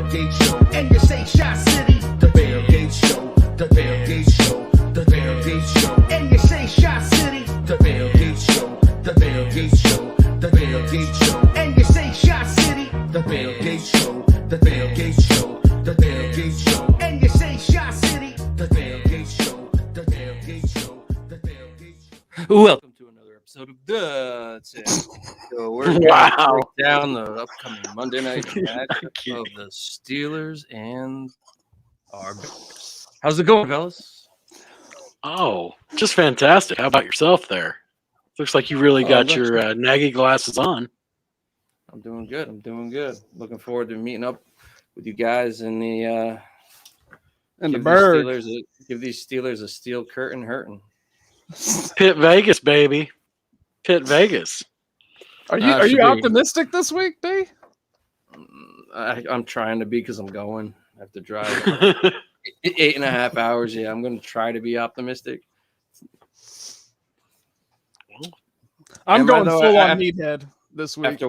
tailgate show. And you say Shot City, the tailgate show. The tailgate show. The tailgate show. And you say Shot City, the tailgate show. The tailgate show. The tailgate show. And you say Shot City, the tailgate show. The tailgate show. The tailgate show. And you say Shot City, the tailgate show. The tailgate show. The tailgate show. Welcome to another episode of The So we're going to break down the upcoming Monday night matchup of the Steelers and our Bears. How's it going, fellas? Oh, just fantastic. How about yourself there? Looks like you really got your Nagy glasses on. I'm doing good. Looking forward to meeting up with you guys in the bird. Give these Steelers a steel curtain hurting. Pitt Vegas, baby. Pitt Vegas. Are you optimistic this week, B? I'm trying to be because I'm going. I have to drive 8.5 hours. Yeah, I'm going to try to be optimistic. I'm going full on meathead this week.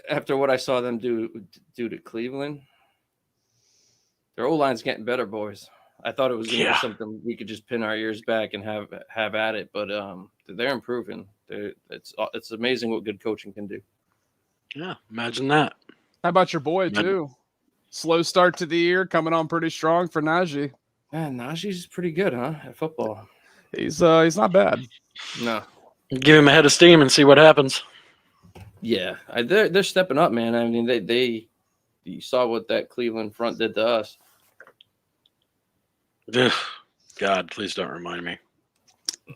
After what I saw them do to Cleveland, their O-line's getting better, boys. I thought it was going to be something we could just pin our ears back and have at it, but they're improving. It's amazing what good coaching can do. Yeah, imagine that. How about your boy too? Slow start to the year, coming on pretty strong for Najee. Man, Najee's pretty good, huh? At football, he's not bad. No, give him a head of steam and see what happens. Yeah, they're stepping up, man. I mean, they you saw what that Cleveland front did to us. God, please don't remind me.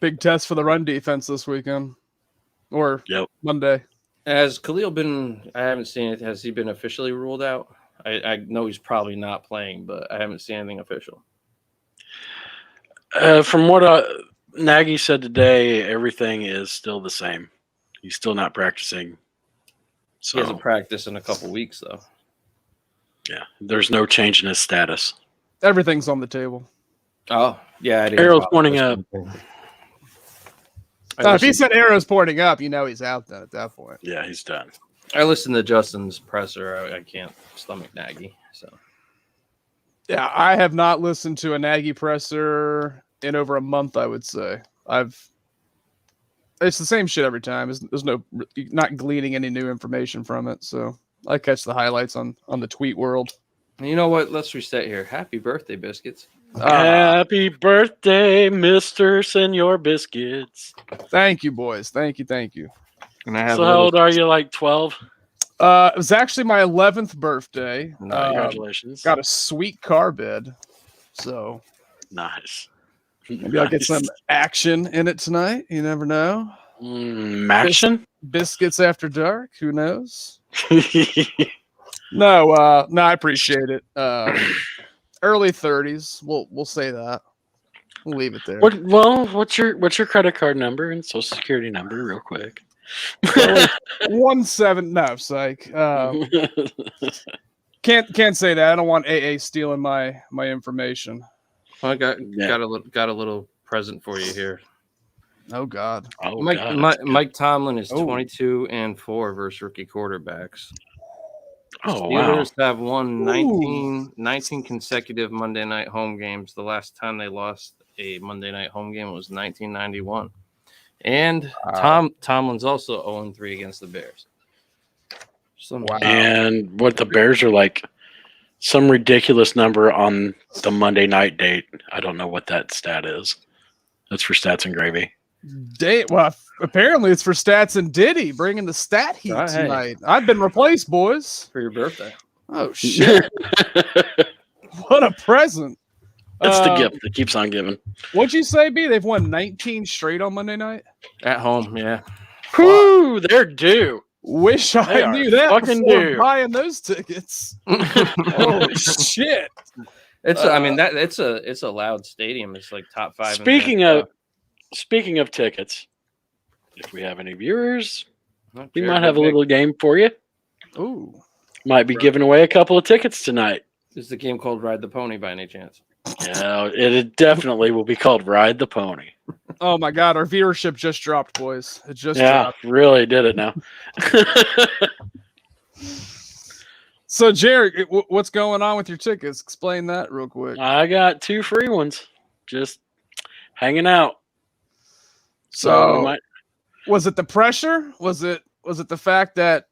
Big test for the run defense this weekend, or Monday. Has Khalil been? I haven't seen it. Has he been officially ruled out? I know he's probably not playing, but I haven't seen anything official. From what Nagy said today, everything is still the same. He's still not practicing. So he hasn't practiced in a couple weeks, though. Yeah, there's no change in his status. Everything's on the table. Oh, yeah. Arrow's pointing up. If he said arrow's pointing up, you know he's out then at that point. Yeah, he's done. I listened to Justin's presser. I can't stomach Nagy. So, yeah, I have not listened to a Nagy presser in over a month, I would say. It's the same shit every time. There's not gleaning any new information from it. So I catch the highlights on the tweet world. You know what? Let's reset here. Happy birthday, Biscuits. Happy birthday, Mr. Senor Biscuits. Thank you, boys. Thank you. And I have so how old are you, like 12? It was actually my 11th birthday. Congratulations. Got a sweet car bed. So nice. Maybe I'll get some action in it tonight. You never know. Action? Biscuits after dark. Who knows? No, I appreciate it. Early 30s. We'll say that. We'll leave it there. What's your credit card number and social security number, real quick? 17. No, psych. Can't say that. I don't want AA stealing my information. I got a little present for you here. Oh God. Oh, Mike Tomlin is 22-4 versus rookie quarterbacks. Oh, Steelers have won 19 consecutive Monday night home games. The last time they lost a Monday night home game was 1991. And Tomlin's also 0-3 against the Bears. And what the Bears are like, some ridiculous number on the Monday night date. I don't know what that stat is. That's for Stats and Gravy. Well, apparently it's for Stats and Diddy, bringing the stat heat tonight. I've been replaced, boys. For your birthday. Oh, shit. What a present. That's the gift that keeps on giving. What'd you say, B? They've won 19 straight on Monday night? At home, yeah. Whew, they're due. Wish I knew that fucking before buying those tickets. Holy shit. It's a loud stadium. It's like top 5. Speaking of tickets, if we have any viewers, we might have a little game for you. Ooh. Might be giving away a couple of tickets tonight. Is the game called Ride the Pony by any chance? Yeah, it definitely will be called Ride the Pony. Oh my God, our viewership just dropped, boys. It just dropped. Really did it now. So, Jerry, what's going on with your tickets? Explain that real quick. I got 2 free ones, just hanging out. So, was it the pressure? Was it the fact that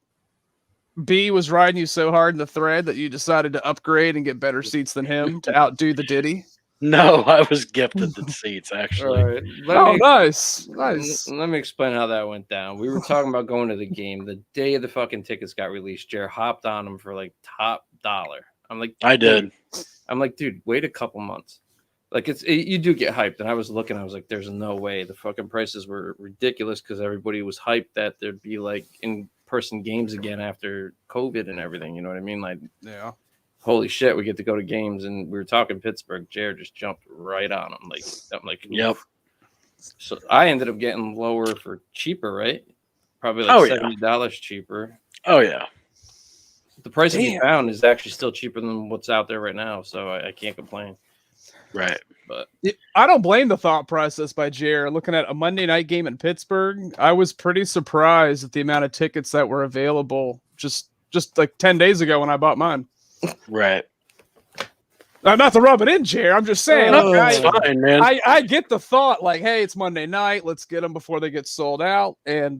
B was riding you so hard in the thread that you decided to upgrade and get better seats than him to outdo the Diddy? No, I was gifted the seats actually. All right. Nice. Let me explain how that went down. We were talking about going to the game the day the fucking tickets got released. Jared hopped on them for like top dollar. I'm like, I did. I'm like, dude, wait a couple months. Like you do get hyped, and I was looking. I was like, there's no way. The fucking prices were ridiculous because everybody was hyped that there'd be like in-person games again after COVID and everything. You know what I mean? Like, Yeah. Holy shit, we get to go to games, and we were talking Pittsburgh. Jared just jumped right on him. I'm like, Yep. So I ended up getting lower for cheaper, right? Probably like $70 cheaper. Oh yeah. The price of the pound is actually still cheaper than what's out there right now, so I can't complain. Right. But I don't blame the thought process by Jared. Looking at a Monday night game in Pittsburgh, I was pretty surprised at the amount of tickets that were available just like 10 days ago when I bought mine. Right. Not to rub it in, Jared. I'm just saying. It's fine, man. I get the thought, like, hey, it's Monday night. Let's get them before they get sold out. And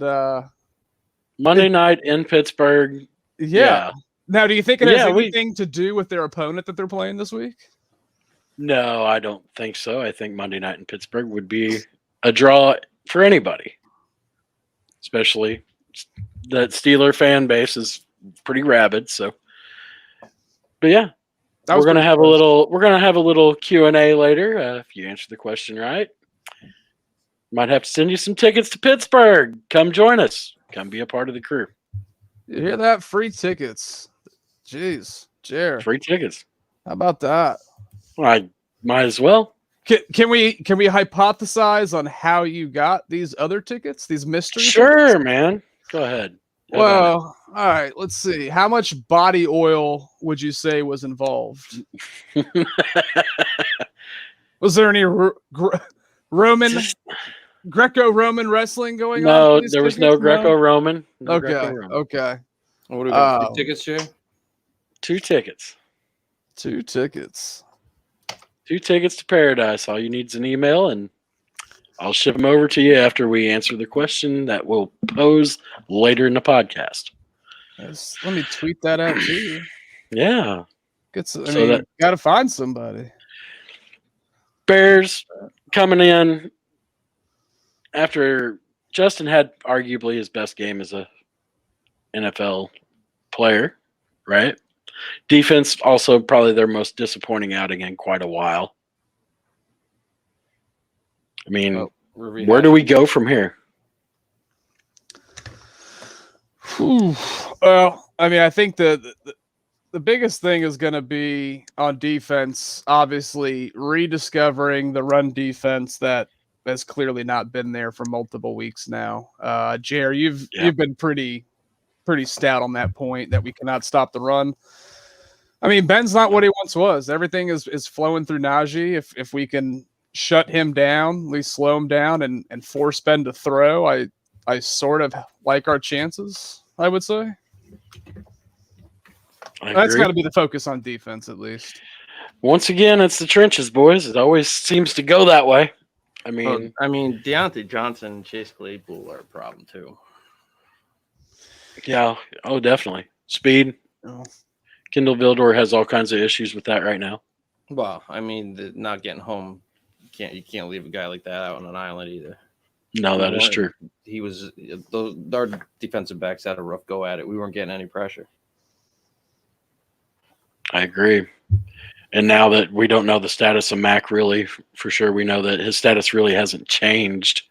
Monday night in Pittsburgh. Yeah. Now, do you think it has Yeah, anything to do with their opponent that they're playing this week? No, I don't think so. I think Monday night in Pittsburgh would be a draw for anybody, especially the Steeler fan base is pretty rabid. So, but yeah, we're gonna have a little Q&A later. If you answer the question right, might have to send you some tickets to Pittsburgh. Come join us. Come be a part of the crew. You hear that? Free tickets. Jeez, Jared. Free tickets. How about that? I might as well. Can we hypothesize on how you got these other tickets? These mystery Sure, tickets? man. Go ahead. Well, all right. Let's see. How much body oil would you say was involved? Was there any Greco-Roman wrestling going on? No, there was no Greco-Roman. Okay. What do we got? 2 tickets, Jay? 2 tickets. 2 tickets. 2 tickets to paradise. All you need is an email, and I'll ship them over to you after we answer the question that we'll pose later in the podcast. Let me tweet that out to you. Yeah. Got to find somebody. Bears coming in after Justin had arguably his best game as a NFL player, right? Defense also probably their most disappointing outing in quite a while. I mean, where do we go from here? Well, I mean, I think the biggest thing is going to be on defense, obviously rediscovering the run defense that has clearly not been there for multiple weeks now. Jer, you've been pretty stout on that point that we cannot stop the run. I mean, Ben's not what he once was. Everything is flowing through Najee. If we can shut him down, at least slow him down and force Ben to throw, I sort of like our chances, I would say. That's got to be the focus on defense, at least. Once again, it's the trenches, boys. It always seems to go that way. I mean, Deontay Johnson and Chase Claypool are a problem too. Yeah. Oh, definitely. Speed. Oh. Kendall Vildor has all kinds of issues with that right now. Well, I mean, not getting home, you can't leave a guy like that out on an island either. No, that is true. Our defensive backs had a rough go at it. We weren't getting any pressure. I agree. And now that we don't know the status of Mac really for sure, we know that his status really hasn't changed.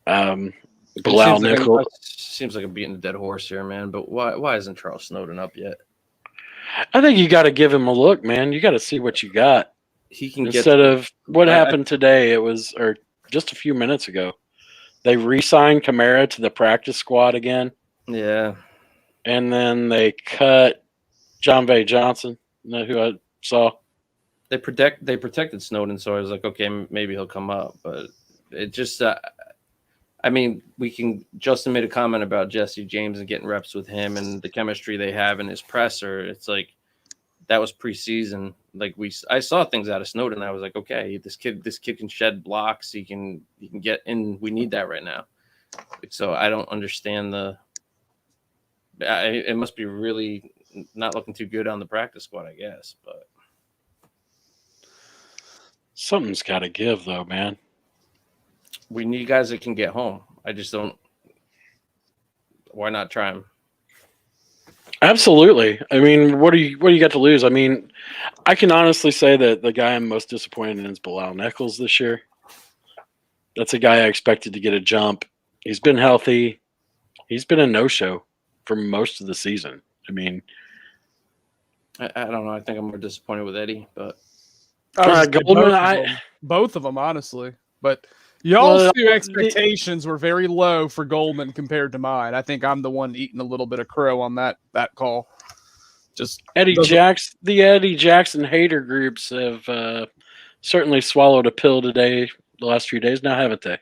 Bilal Nickel seems like I'm beating a dead horse here, man. But why isn't Charles Snowden up yet? I think you got to give him a look, man. You got to see what you got. He can instead of what happened today. It was just a few minutes ago. They re-signed Kamara to the practice squad again. Yeah, and then they cut John V. Johnson, who I saw. They protected Snowden, so I was like, okay, maybe he'll come up. But it just I mean, Justin made a comment about Jesse James and getting reps with him and the chemistry they have in his presser. It's like that was preseason. Like I saw things out of Snowden. I was like, okay, this kid can shed blocks. He can get in. We need that right now. So I don't understand it must be really not looking too good on the practice squad, I guess. But Something's got to give, though, man. we need guys that can get home. I just don't. Why not try them? Absolutely. I mean, what do you got to lose? I mean, I can honestly say that the guy I'm most disappointed in is Bilal Nichols this year. That's a guy I expected to get a jump. He's been healthy. He's been a no-show for most of the season. I mean, I don't know. I think I'm more disappointed with Eddie, but Goldman, both of them, honestly. But y'all's Well, two expectations were very low for Goldman compared to mine. I think I'm the one eating a little bit of crow on that call. Just the Eddie Jackson hater groups have certainly swallowed a pill today, the last few days now, haven't they?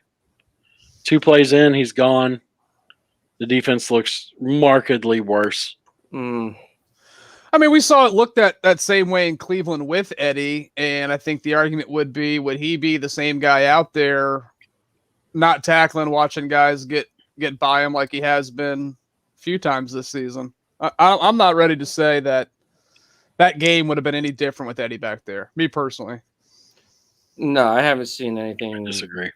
2 plays in, he's gone. The defense looks markedly worse. I mean, we saw it looked that same way in Cleveland with Eddie, and I think the argument would he be the same guy out there, not tackling, watching guys get by him like he has been a few times this season? I'm not ready to say that game would have been any different with Eddie back there, me personally. No, I haven't seen anything. I disagree.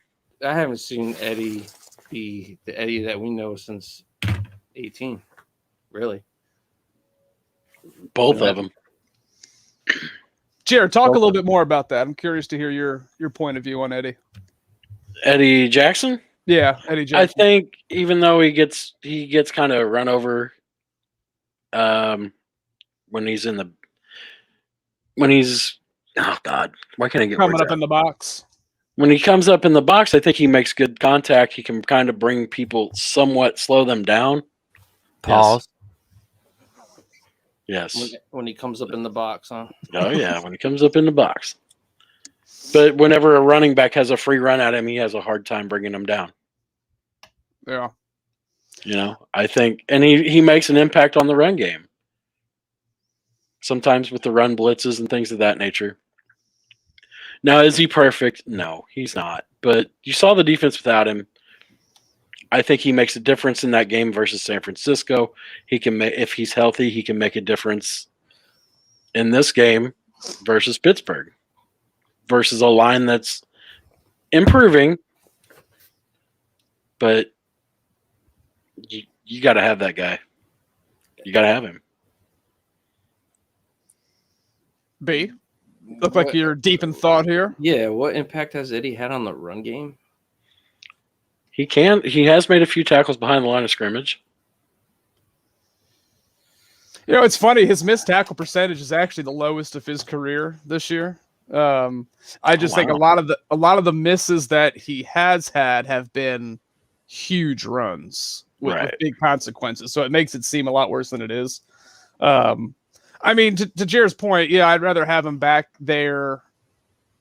I haven't seen Eddie be the Eddie that we know since 18, really. Both of them. Jared, talk a little bit more about that. I'm curious to hear your point of view on Eddie. Eddie Jackson? Yeah, Eddie Jackson. I think even though he gets kind of run over when he's oh God, why can't I get coming words up out? in the box? When he comes up in the box, I think he makes good contact. He can kind of bring people somewhat, slow them down. Pause. Yes. When he comes up in the box, huh? Oh, yeah, when he comes up in the box. But whenever a running back has a free run at him, he has a hard time bringing him down. Yeah. You know, I think, and he makes an impact on the run game. Sometimes with the run blitzes and things of that nature. Now, is he perfect? No, he's not. But you saw the defense without him. I think he makes a difference in that game versus San Francisco. He can, if he's healthy, he can make a difference in this game versus Pittsburgh, versus a line that's improving, but you got to have that guy. You got to have him. B, look like you're deep in thought here. Yeah, what impact has Eddie had on the run game? He has made a few tackles behind the line of scrimmage. You know, it's funny. His missed tackle percentage is actually the lowest of his career this year. I just think a lot of the misses that he has had have been huge runs with big consequences. So it makes it seem a lot worse than it is. I mean, to Jared's point, yeah, I'd rather have him back there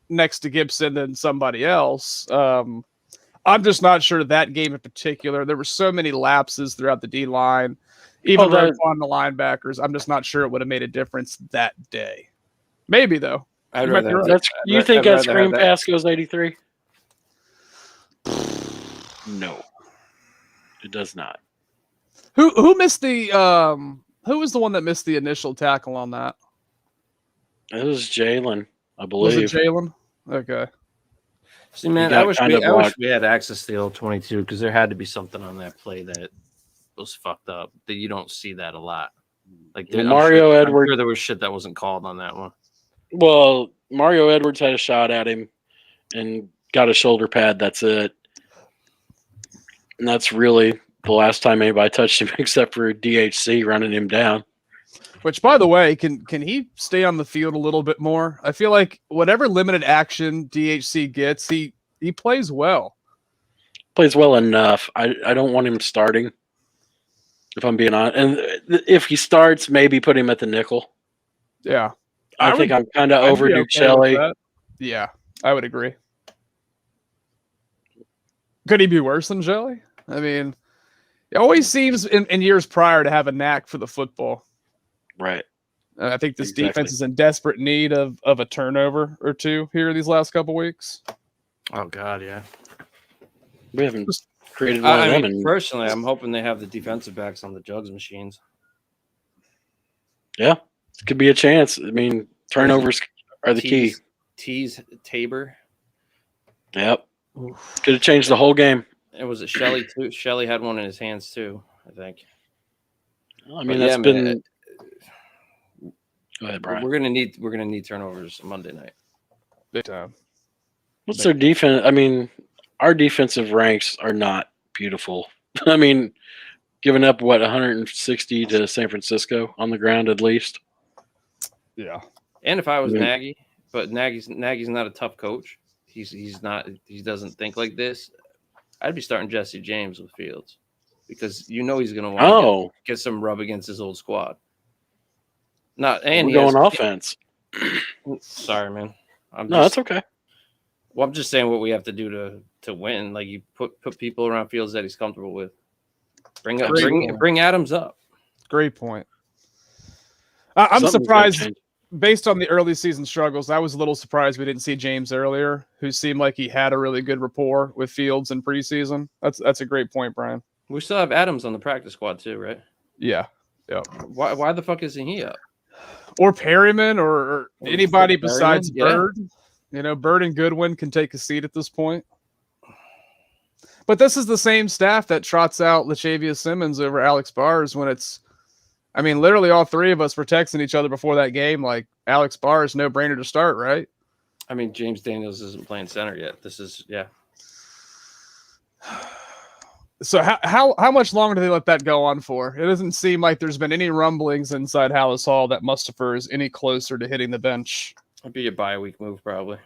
next to Gibson than somebody else. I'm just not sure that game in particular. There were so many lapses throughout the D line, even on the linebackers. I'm just not sure it would have made a difference that day. Maybe though. You think that screen pass goes 83? No, it does not. Who missed the who was the one that missed the initial tackle on that? It was Jalen, I believe. Was it Jalen? Okay. See, man, I wish we had access to the old 22 because there had to be something on that play that was fucked up. That you don't see that a lot. Like Mario Edwards. I'm sure there was shit that wasn't called on that one. Well, Mario Edwards had a shot at him and got a shoulder pad. That's it. And that's really the last time anybody touched him except for DHC running him down. Which, by the way, can he stay on the field a little bit more? I feel like whatever limited action DHC gets, he plays well. Plays well enough. I don't want him starting, if I'm being honest. And if he starts, maybe put him at the nickel. Yeah. I think I'm kind of over Duke Shelley. Yeah, I would agree. Could he be worse than Jelly? I mean, it always seems in years prior to have a knack for the football. Right. I think this Exactly. defense is in desperate need of a turnover or two here these last couple weeks. Oh God, yeah. We haven't created one I of them. mean, personally, I'm hoping they have the defensive backs on the jugs machines. Yeah, it could be a chance. I mean, turnovers are the key. Tease Tabor. Yep. Could have changed the whole game. It was Shelley too. Shelley had one in his hands too, I think. I mean, But that's yeah, been. man, Go ahead, Brian. we're gonna need turnovers Monday night. Big time. What's their defense? I mean, our defensive ranks are not beautiful. I mean, giving up 160 to San Francisco on the ground at least. Yeah. And if I was Yeah. Nagy, but Nagy's not a tough coach. He's not. He doesn't think like this. I'd be starting Jesse James with Fields because he's going to want to get some rub against his old squad. We're going offense. Sorry, man. That's okay. Well, I'm just saying what we have to do to win. Like you put people around Fields that he's comfortable with. Bring Adams up. Great point. I'm Something's surprised. gonna change. Based on the early season struggles, I was a little surprised we didn't see James earlier, who seemed like he had a really good rapport with Fields in preseason. That's a great point, Brian. We still have Adams on the practice squad too, right? Yeah. Why the fuck isn't he up? Or Perryman or anybody besides Perryman, yeah. Bird. Bird and Goodwin can take a seat at this point. But this is the same staff that trots out Latavius Simmons over Alex Bars when it's, I mean, literally all three of us were texting each other before that game, like Alex Bars, no brainer to start, right? I mean, James Daniels isn't playing center yet. So how much longer do they let that go on for? It doesn't seem like there's been any rumblings inside Hallis Hall that Mustapher is any closer to hitting the bench. It'd be a bye week move, probably.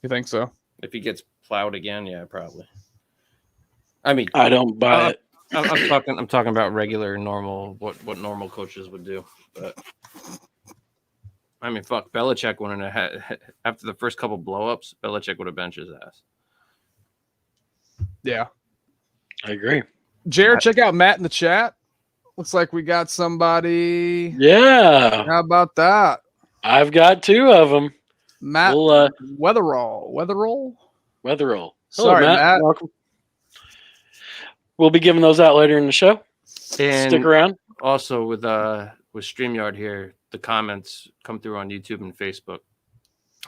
You think so? If he gets plowed again, yeah, probably. I mean, I don't buy it. I'm talking about regular, normal, what normal coaches would do. But I mean, fuck, Belichick wouldn't have after the first couple blow-ups, Belichick would have benched his ass. Yeah. I agree. Jared, check out Matt in the chat. Looks like we got somebody. Yeah. How about that? I've got two of them. Matt Weatherall. Weatherall. Hello, Sorry, Matt. Welcome. We'll be giving those out later in the show. And stick around. Also with StreamYard here, the comments come through on YouTube and Facebook.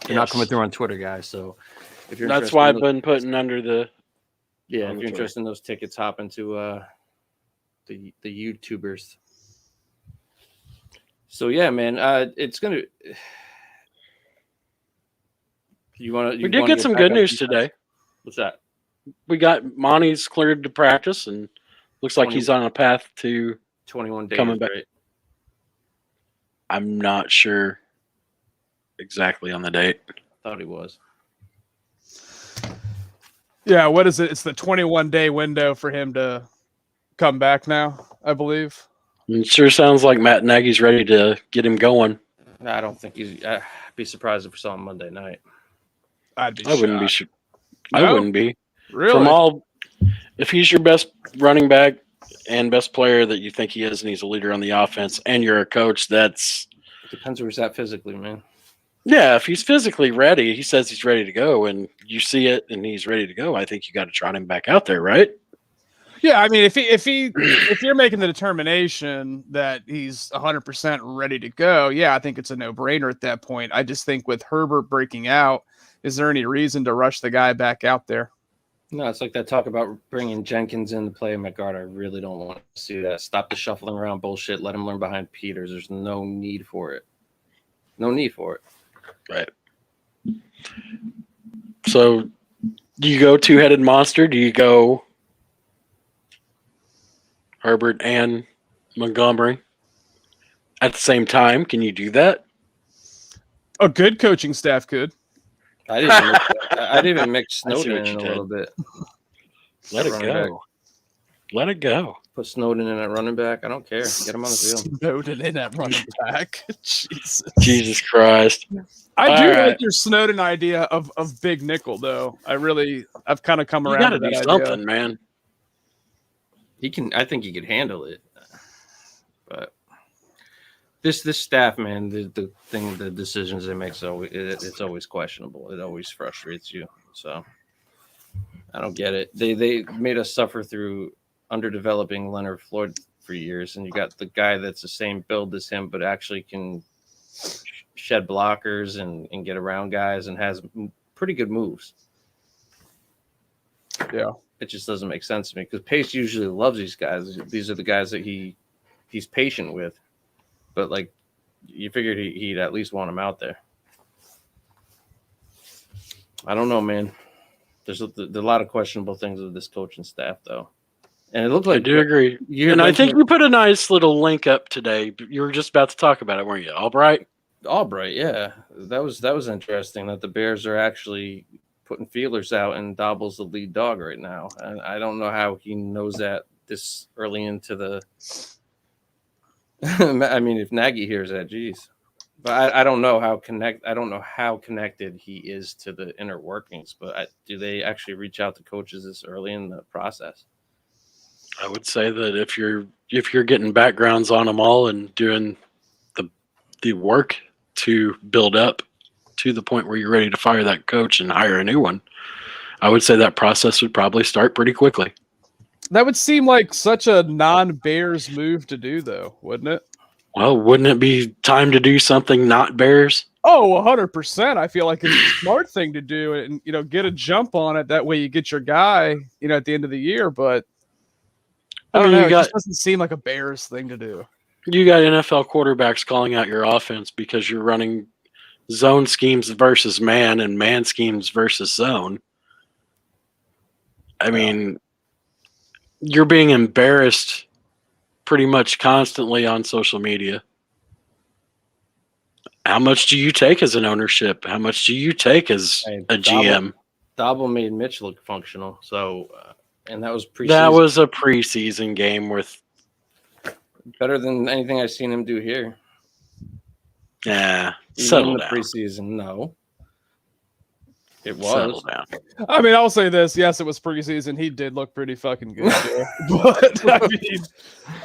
They're not coming through on Twitter, guys. So if you're that's why I've been putting under the if you're interested in those tickets, hop into the YouTubers. So yeah, man, it's gonna. We did get some good news today. What's that? We got Monty's cleared to practice, and looks like he's on a path to 21 days. coming back. Right? I'm not sure exactly on the date. Thought he was. Yeah, what is it? It's the 21-day window for him to come back now, I believe. It sure sounds like Matt Nagy's ready to get him going. I don't think I'd be surprised if we saw him Monday night. I wouldn't be sure. No? I wouldn't be. Really? If he's your best running back and best player that you think he is, and he's a leader on the offense, and you're a coach, that's depends where he's at physically, man. Yeah, if he's physically ready, he says he's ready to go, and you see it, and he's ready to go. I think you got to trot him back out there, right? Yeah, I mean, if you're making the determination that he's 100% ready to go, yeah, I think it's a no-brainer at that point. I just think with Herbert breaking out, is there any reason to rush the guy back out there? No, it's like that talk about bringing Jenkins in to play McGuard. I really don't want to see that. Stop the shuffling around bullshit. Let him learn behind Peters. There's no need for it. No need for it. Right. So, do you go two-headed monster? Do you go Herbert and Montgomery at the same time? Can you do that? A good coaching staff could. I'd even mix I see Snowden what you in a did. little bit. Let it Running go. back. Let it go. Put Snowden in at running back. I don't care. Get him on the field. Snowden in at running back. Jesus Christ. I do All like right. your Snowden idea of big nickel, though. I've kind of come You around got to to do that something, idea. man. I think he could handle it. But this staff, man, the decisions they make, it's always questionable. It always frustrates you. So I don't get it. They made us suffer through underdeveloping Leonard Floyd for years, and you got the guy that's the same build as him, but actually can shed blockers and get around guys and has pretty good moves. Yeah. It just doesn't make sense to me because Pace usually loves these guys. These are the guys that he's patient with, but like you figured he'd at least want him out there. I don't know, man. There's a lot of questionable things with this coaching staff, though, and it looked like I do agree. And I think you put a nice little link up today. You were just about to talk about it, weren't you? Albright, yeah, that was interesting. That the Bears are actually putting feelers out, and Dauble's the lead dog right now. And I don't know how he knows that this early into the. I mean, if Nagy hears that, geez. But I don't know how connected he is to the inner workings. But do they actually reach out to coaches this early in the process? I would say that if you're getting backgrounds on them all and doing the work to build up to the point where you're ready to fire that coach and hire a new one, I would say that process would probably start pretty quickly. That would seem like such a non-Bears move to do, though, wouldn't it? Well, wouldn't it be time to do something not Bears? Oh, 100%. I feel like it's a smart thing to do and, get a jump on it. That way you get your guy, at the end of the year. But I don't know. It just doesn't seem like a Bears thing to do. You got NFL quarterbacks calling out your offense because you're running zone schemes versus man and man schemes versus zone. I mean, you're being embarrassed pretty much constantly on social media. How much do you take as an ownership? How much do you take as a GM? Dabble made Mitch look functional. So, and that was preseason. That was a preseason game with better than anything I've seen him do here. Yeah, settle down. Preseason, no. It was. Settle down. I mean, I'll say this. Yes, it was preseason. He did look pretty fucking good. But I mean,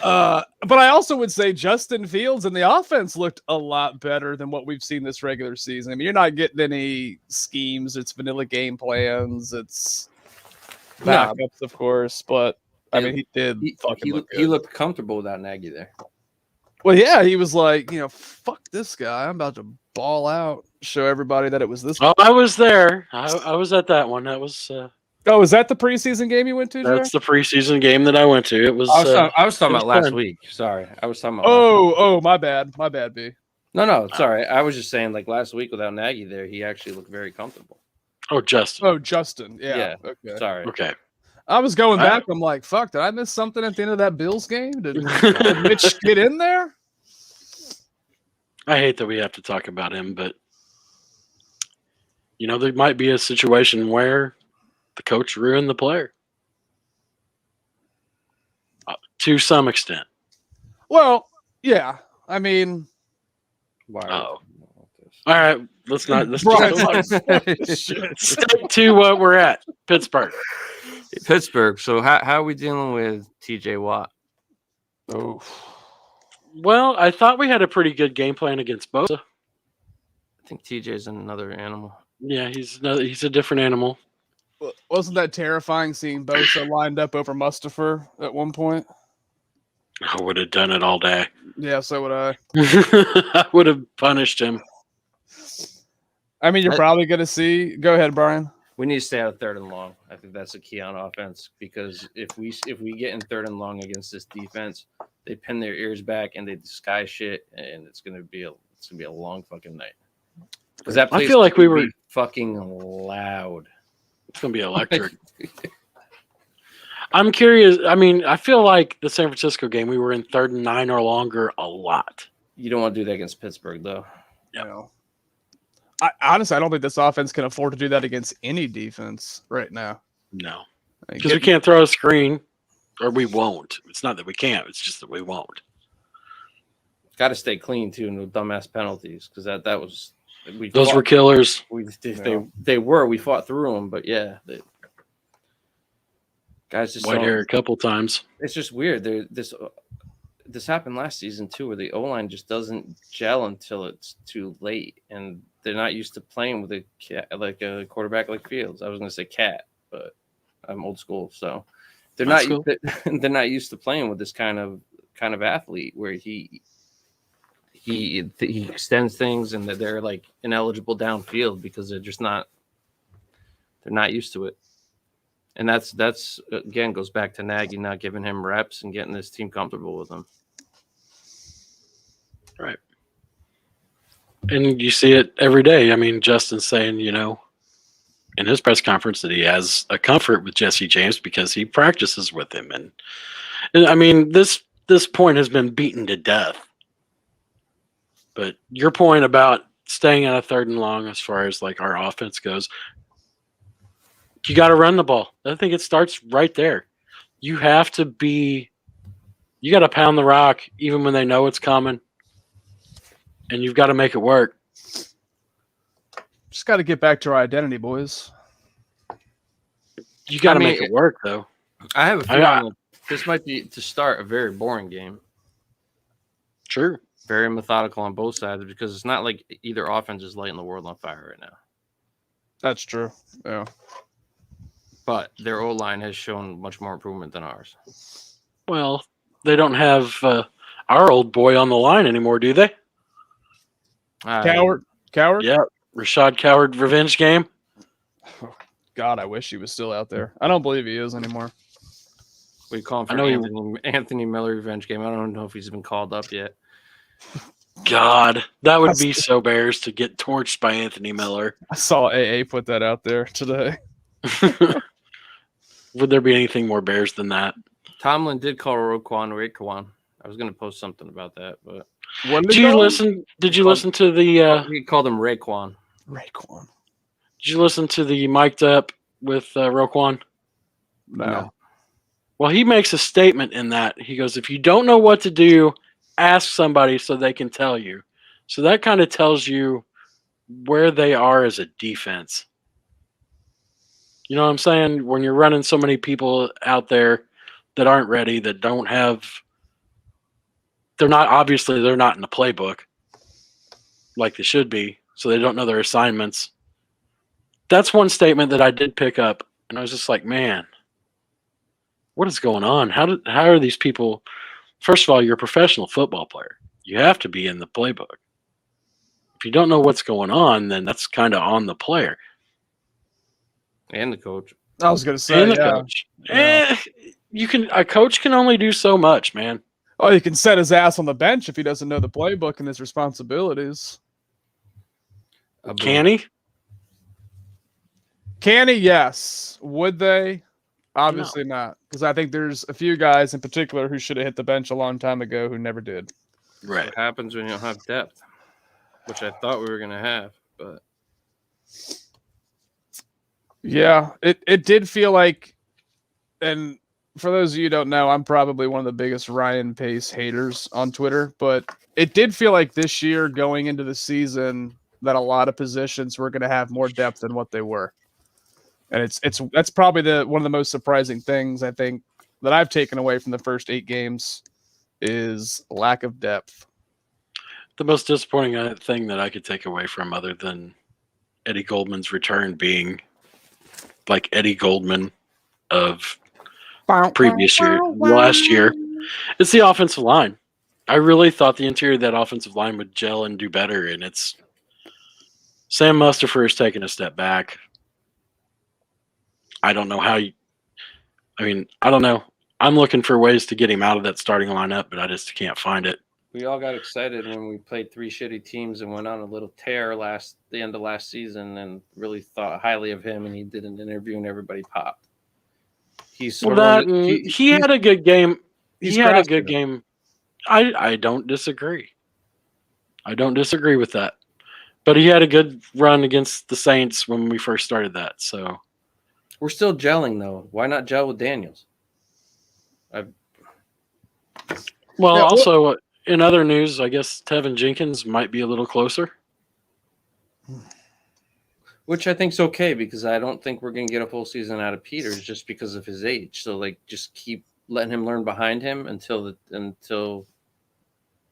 but I also would say Justin Fields and the offense looked a lot better than what we've seen this regular season. I mean, you're not getting any schemes. It's vanilla game plans. It's backups, of course. But I mean, he did fucking look good. He looked comfortable without Nagy there. Well, yeah, he was like, fuck this guy. I'm about to ball out, show everybody that it was this. Oh, I was there. I was at that one. That was. Oh, is that the preseason game you went to? That's the preseason game that I went to. It was. I was talking about last week. Sorry, I was talking about. Oh, my bad, B. No, sorry. I was just saying, like last week without Nagy there, he actually looked very comfortable. Oh, Justin. Oh, Justin. Yeah. Okay. Sorry. Okay. I was going back. I'm like, fuck, did I miss something at the end of that Bills game? Did Mitch get in there? I hate that we have to talk about him, but there might be a situation where the coach ruined the player to some extent. Well, yeah. I mean, wow. All right, let's just stick to what we're at. Pittsburgh. So how are we dealing with TJ Watt? Oh. Well, I thought we had a pretty good game plan against Bosa. I think TJ's another animal. Yeah, he's a different animal. Wasn't that terrifying seeing Bosa lined up over Mustafa at one point? I would have done it all day. Yeah, so would I. I would have punished him. I mean, you're probably going to see. Go ahead, Brian. We need to stay out of third and long. I think that's a key on offense because if we get in third and long against this defense, they pin their ears back and they disguise shit, and it's gonna be a long fucking night. Because that place, I feel like we were fucking loud. It's gonna be electric. I'm curious. I mean, I feel like the San Francisco game, we were in 3rd and 9 or longer a lot. You don't want to do that against Pittsburgh, though. Yeah. Honestly, I don't think this offense can afford to do that against any defense right now. No, because we can't throw a screen. or we won't. It's not that we can't. It's just that we won't. Got to stay clean too, no dumbass penalties, because that was Those were killers. They were. We fought through them, but yeah, guys just White hair a couple times. It's just weird. This happened last season too, where the O-line just doesn't gel until it's too late, and they're not used to playing with a quarterback like Fields. I was going to say Cat, but I'm old school, so they're not used to playing with this kind of athlete where he extends things and that they're like ineligible downfield because they're not used to it. And that's again goes back to Nagy not giving him reps and getting this team comfortable with him. Right. And you see it every day. I mean, Justin's saying, in his press conference that he has a comfort with Jesse James because he practices with him. And I mean, this point has been beaten to death. But your point about staying on a 3rd and long as far as like our offense goes, you got to run the ball. I think it starts right there. You got to pound the rock even when they know it's coming. And you've got to make it work. Just got to get back to our identity, boys. You got to make it work, though. I have a feeling this might be, to start, a very boring game. True. Very methodical on both sides because it's not like either offense is lighting the world on fire right now. That's true. Yeah. But their O-line has shown much more improvement than ours. Well, they don't have our old boy on the line anymore, do they? Coward? Yeah. Rashad Coward revenge game. Oh, God, I wish he was still out there. I don't believe he is anymore. We call him for Anthony Miller revenge game. I don't know if he's been called up yet. God, that would be so Bears to get torched by Anthony Miller. I saw AA put that out there today. Would there be anything more Bears than that? Tomlin did call Raekwon. I was going to post something about that, but did you listen to the? He called him Raekwon. Raekwon. Did you listen to the mic'd up with Raekwon? No. Well, he makes a statement in that. He goes, if you don't know what to do, ask somebody so they can tell you. So that kind of tells you where they are as a defense. You know what I'm saying? When you're running so many people out there that aren't ready, that don't have, they're not in the playbook like they should be, so they don't know their assignments. That's one statement that I did pick up, and I was just like, man, what is going on? How are these people? First of all, you're a professional football player. You have to be in the playbook. If you don't know what's going on, then that's kind of on the player. And the coach. I was going to say, and the coach. Yeah. A coach can only do so much, man. Oh, he can set his ass on the bench if he doesn't know the playbook and his responsibilities. Can he? Can he? Yes. Would they? Obviously not, because I think there's a few guys in particular who should have hit the bench a long time ago who never did. Right. What happens when you don't have depth, which I thought we were going to have, but yeah, it did feel like, and for those of you who don't know, I'm probably one of the biggest Ryan Pace haters on Twitter, but it did feel like this year going into the season that a lot of positions were going to have more depth than what they were. And that's probably one of the most surprising things I think that I've taken away from the first 8 games is lack of depth. The most disappointing thing that I could take away from, other than Eddie Goldman's return being like Eddie Goldman of previous year, last year, it's the offensive line. I really thought the interior of that offensive line would gel and do better, and it's Sam Mustipher is taking a step back. I don't know how I don't know. I'm looking for ways to get him out of that starting lineup, but I just can't find it. We all got excited when we played 3 shitty teams and went on a little tear the end of last season and really thought highly of him, and he did an interview and everybody popped. He had a good game. He had a good game. I don't disagree. I don't disagree with that. But he had a good run against the Saints when we first started that, so we're still gelling, though. Why not gel with Daniels? Well, Yeah, also in other news, I guess Tevin Jenkins might be a little closer. Which I think's okay because I don't think we're gonna get a full season out of Peters just because of his age. So like, just keep letting him learn behind him until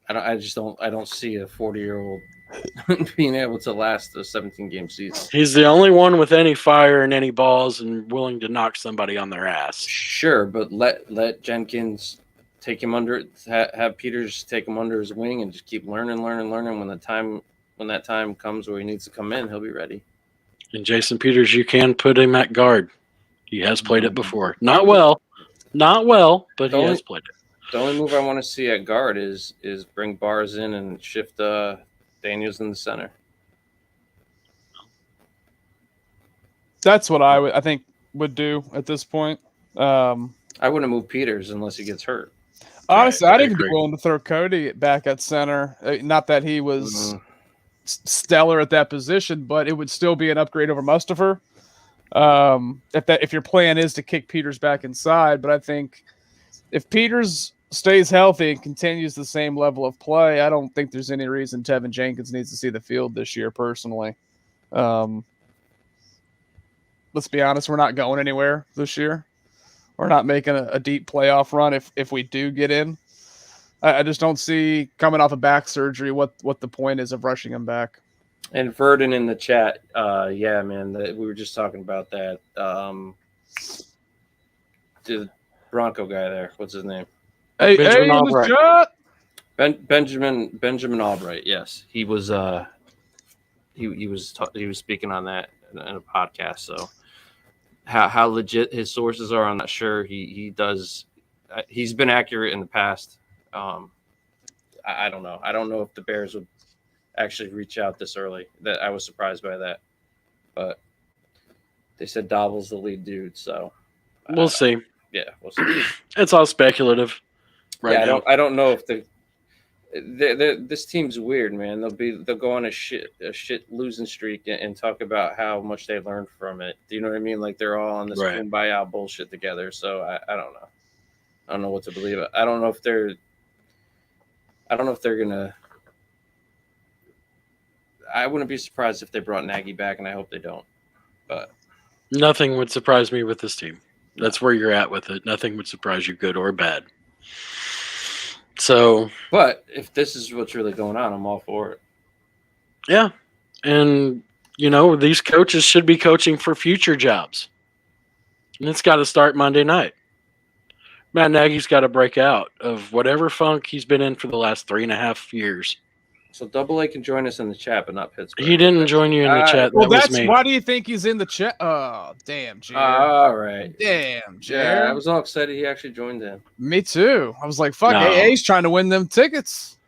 I don't see a 40-year-old being able to last a 17-game season. He's the only one with any fire and any balls and willing to knock somebody on their ass. Sure, but let Jenkins take him under, have Peters take him under his wing and just keep learning. When that time comes where he needs to come in, he'll be ready. And Jason Peters, you can put him at guard. He has played it before. Not well, but he has played it. The only move I want to see at guard is bring Bars in and shift Daniels in the center. That's what I think would do at this point. I wouldn't move Peters unless he gets hurt. Honestly, Right, I'd I even be agree. willing to throw Cody back at center. Not that he was stellar at that position, but it would still be an upgrade over Mustafa. If your plan is to kick Peters back inside, but I think if Peters stays healthy and continues the same level of play, I don't think there's any reason Tevin Jenkins needs to see the field this year. Personally, let's be honest, we're not going anywhere this year. We're not making a deep playoff run if we do get in. I just don't see, coming off of back surgery, what the point is of rushing him back. And Verdon in the chat, yeah, man, we were just talking about that. The Bronco guy there, what's his name? Benjamin Albright. Benjamin Albright. Yes, he was. He was speaking on that in a podcast. So how legit his sources are, I'm not sure. He does. He's been accurate in the past. I don't know. I don't know if the Bears would actually reach out this early. That I was surprised by that, but they said Dobble's the lead dude. So We'll see. yeah, we'll see. It's all speculative. Right now. I don't know if this team's weird, man. They'll go on a shit losing streak and talk about how much they learned from it. Do you know what I mean? Like they're all on this Right. kumbaya bullshit together. So I don't know. I don't know what to believe. I don't know if they're gonna. I wouldn't be surprised if they brought Nagy back, and I hope they don't. But Nothing would surprise me with this team. That's where you're at with it. Nothing would surprise you, good or bad. So, but if this is what's really going on, I'm all for it. yeah. And, these coaches should be coaching for future jobs. And it's got to start Monday night. Matt Nagy's got to break out of whatever funk he's been in for the last 3.5 years. So Double A can join us in the chat, but not Pittsburgh. He didn't join you in the chat. Well, that was me. why do you think he's in the chat? Oh, damn, Jared. All right. Damn, Jared. Yeah, I was all excited he actually joined in. Me too. I was like, fuck, No. AA's trying to win them tickets.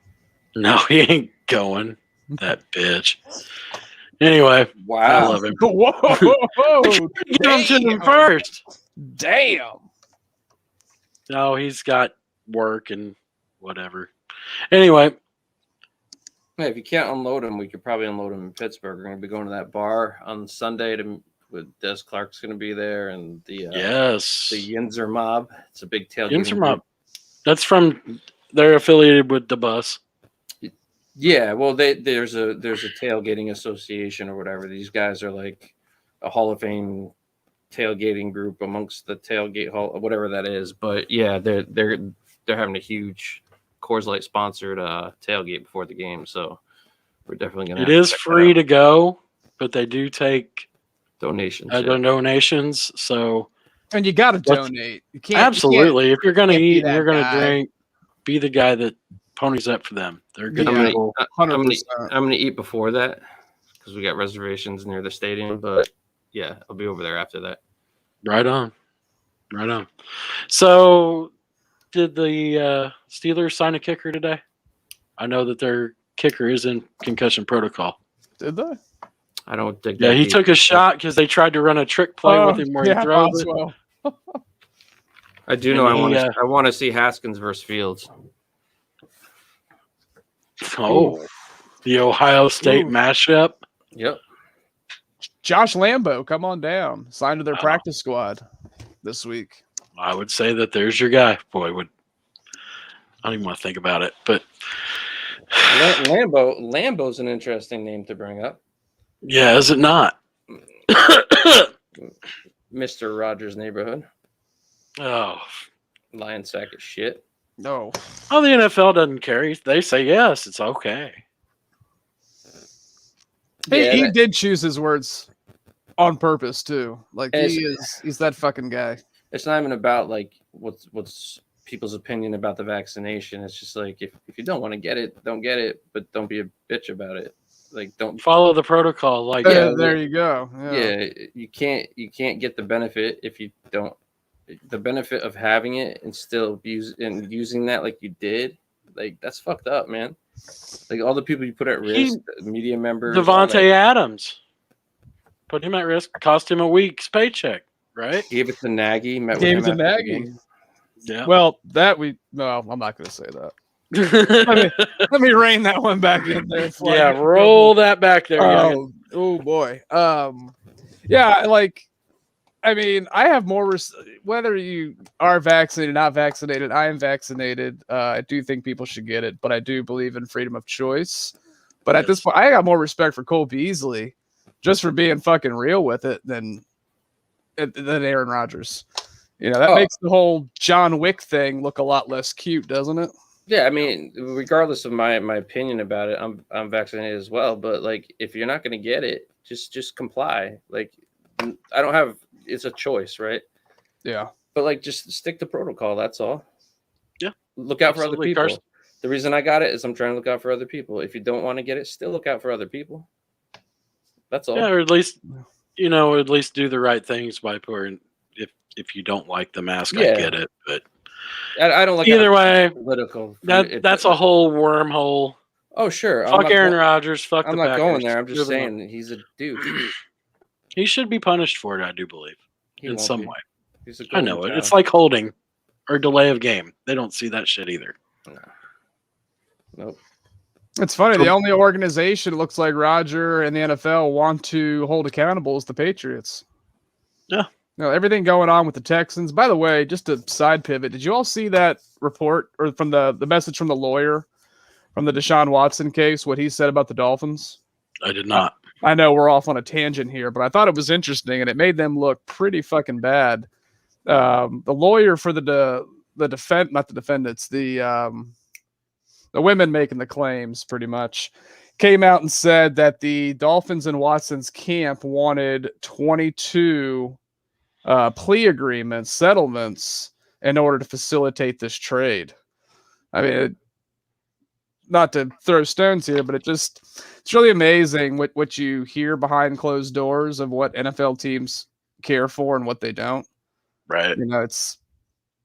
No, he ain't going. That bitch. Anyway, I Wow. love him. Whoa. Give him to him first. Damn. No, he's got work and whatever. Anyway, Hey, if you can't unload him, we could probably unload him in Pittsburgh. We're going to be going to that bar on Sunday with Des Clark's going to be there, and the yes. Yinzer Mob. It's a big tailgate. Yinzer Mob. That's they're affiliated with the bus. Yeah, well, there's a tailgating association or whatever. These guys are like a Hall of Fame tailgating group amongst the tailgate hall, whatever that is. But yeah, they're having a huge Coors Light sponsored tailgate before the game, so we're definitely gonna. It is free to go, but they do take donations. Donations. So, and you got to donate. You can't absolutely. If you're gonna can't be eat and that you're gonna guy. drink, be the guy that ponies up for them. They're good Yeah. people. 100%. I'm gonna eat before that because we got reservations near the stadium. But yeah, I'll be over there after that. Right on. So, did the Steelers sign a kicker today? I know that their kicker is in concussion protocol. Did they? I don't think. Yeah, he took a shot because they tried to run a trick play with him where he throws it. Boswell. I do know. And I want to see Haskins versus Fields. Oh, the Ohio State mashup. Yep. Josh Lambo, come on down. Signed to their practice squad this week. I would say that there's your guy. Boy, I don't even want to think about it. But Lambo's an interesting name to bring up. yeah, is it not? Mr. Rogers' Neighborhood. Oh, Lion sack of shit. No. oh, the NFL doesn't care. They say yes, it's okay. He did choose his words on purpose too. Like And he's that fucking guy. It's not even about like what's people's opinion about the vaccination. It's just like if you don't want to get it, don't get it, but don't be a bitch about it. Like don't Follow the protocol. Like There you go. yeah, you can't get the benefit if you don't. The benefit of having it and still using that like you did, like that's fucked up, man. Like all the people you put at risk, media members, Devontae Adams, put him at risk, cost him a week's paycheck, right? gave it to Nagy. Gave it to Nagy. Yeah. Well, I'm not going to say that. let me rein that one back in there. Yeah, roll that back there. Oh boy. Yeah, like. I mean, I have more. Whether you are vaccinated, not vaccinated, I am vaccinated. I do think people should get it, but I do believe in freedom of choice. But at this point, I got more respect for Cole Beasley, just for being fucking real with it, than Aaron Rodgers. You know, that makes the whole John Wick thing look a lot less cute, doesn't it? Yeah, I mean, regardless of my opinion about it, I'm vaccinated as well. But like, if you're not going to get it, just comply. Like, I don't have. It's a choice, right? Yeah. But like, just stick to protocol. That's all. Yeah. Look out for other people. Carson. The reason I got it is I'm trying to look out for other people. If you don't want to get it, still look out for other people. That's all. Yeah, or at least do the right things by pouring. If you don't like the mask, I get it, but I don't like either way. Political. That's a whole wormhole. Oh sure. Fuck Aaron Rodgers. Fuck the I'm not Packers. going there. I'm just saying that he's a dude. He should be punished for it, I do believe, in some way. I know it. Child. It's like holding or delay of game. They don't see that shit either. No. Nope. It's funny. The only organization it looks like Roger and the NFL want to hold accountable is the Patriots. Yeah. No, everything going on with the Texans. By the way, just a side pivot. Did you all see that report or from the message from the lawyer from the Deshaun Watson case? What he said about the Dolphins? I did not. I know we're off on a tangent here, but I thought it was interesting, and it made them look pretty fucking bad. The lawyer for the women making the claims, pretty much, came out and said that the Dolphins and Watson's camp wanted 22 plea agreements, settlements, in order to facilitate this trade. I mean, not to throw stones here, but it's really amazing what you hear behind closed doors of what NFL teams care for and what they don't. Right. You know, it's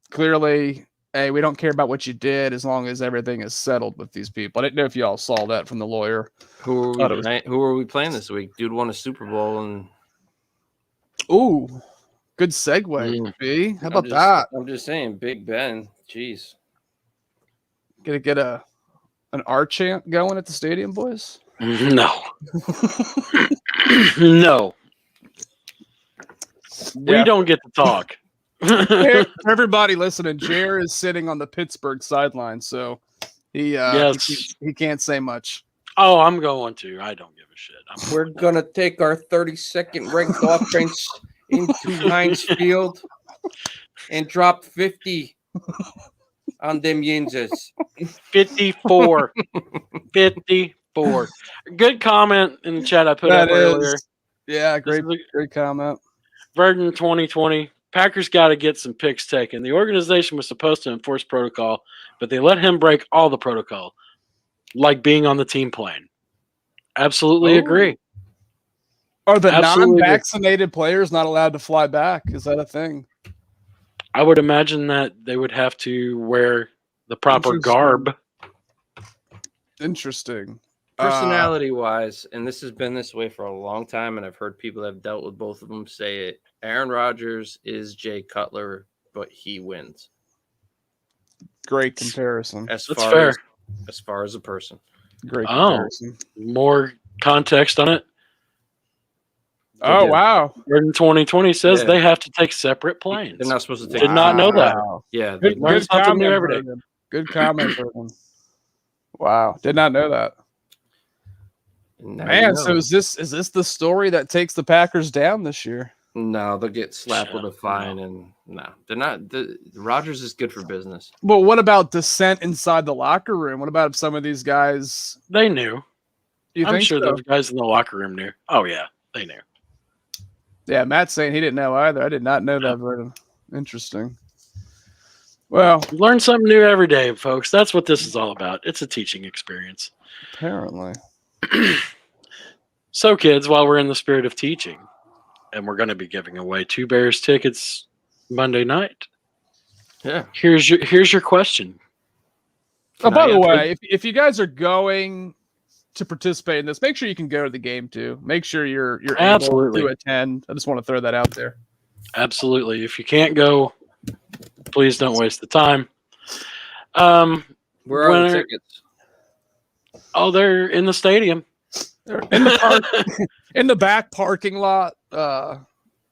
clearly, hey, we don't care about what you did as long as everything is settled with these people. I didn't know if y'all saw that from the lawyer. Who are we playing this week? Dude won a Super Bowl and ooh, good segue, B. How about that? I'm just saying, Big Ben. Jeez. Gonna get an R chant going at the stadium, boys? No. No. We don't get to talk. For everybody listening, Jer is sitting on the Pittsburgh sideline, so he can't say much. Oh, I'm going to. I don't give a shit. We're gonna take our 32nd ranked offense into Heinz Field and drop 50 on them Yinzas. 54. 54. Good comment in the chat I put up earlier. Yeah, great comment. Verdon 2020. Packers got to get some picks taken. The organization was supposed to enforce protocol, but they let him break all the protocol, like being on the team plane. Absolutely agree. Are the non-vaccinated players not allowed to fly back? Is that a thing? I would imagine that they would have to wear the proper garb. Interesting. Personality-wise, and this has been this way for a long time, and I've heard people that have dealt with both of them say it. Aaron Rodgers is Jay Cutler, but he wins. Great comparison. That's fair. As far as a person. Great comparison. More context on it? Oh, wow. In 2020 says Yeah. they have to take separate planes. They're not supposed to take. Did not know that. Wow. Yeah, Good, Learn good something new comment, every day. Bergen. Good comment, Bergen. Wow. Did not know that. now Man, you so know. is this the story that takes the Packers down this year? No, they'll get slapped with a fine, No. and no, they're not. Rodgers is good for business. Well, what about dissent inside the locker room? What about if some of these guys? They knew. You I'm think sure so? the guys in the locker room knew. Oh yeah, they knew. Yeah, Matt's saying he didn't know either. I did not know that, Vernon. Interesting. Well, Learn something new every day, folks. That's what this is all about. It's a teaching experience. apparently. So, kids, while we're in the spirit of teaching, and we're going to be giving away 2 Bears tickets Monday night. Yeah. Here's your question. Oh, by the Can I way, if you guys are going to participate in this, make sure you can go to the game too. Make sure you're able Absolutely. to attend. I just want to throw that out there. Absolutely. If you can't go, please don't waste the time. Where are the winner- tickets? Oh, they're in the stadium. They're in the park, in the back parking lot.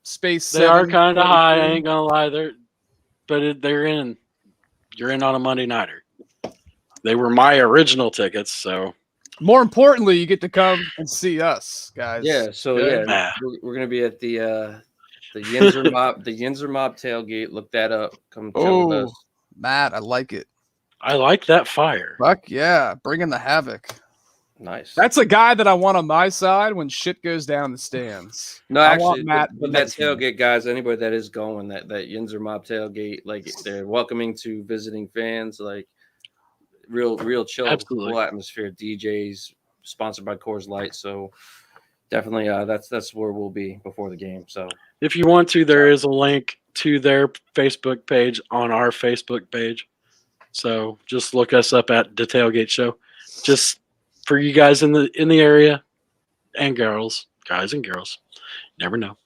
Space. They are 7, kind of high. I 43. ain't gonna lie. They're in. You're in on a Monday nighter. They were my original tickets, so More importantly, you get to come and see us, guys. Yeah. So Good. yeah, we're gonna be at the Yinzer Mob tailgate. Look that up. Come chill with Oh, us. Matt, I like it. I like that fire. Fuck yeah, bringing the havoc. Nice. That's a guy that I want on my side when shit goes down the stands. No, I actually, want Matt but that next to me. tailgate, guys, anybody that is going, that Yinzer Mob tailgate, like they're welcoming to visiting fans, like real chill, Absolutely. cool atmosphere. DJs sponsored by Coors Light, so definitely, that's where we'll be before the game. So If you want to, there is a link to their Facebook page on our Facebook page. So just look us up at the Tailgate Show. Just for you guys in the area and girls, guys and girls, never know.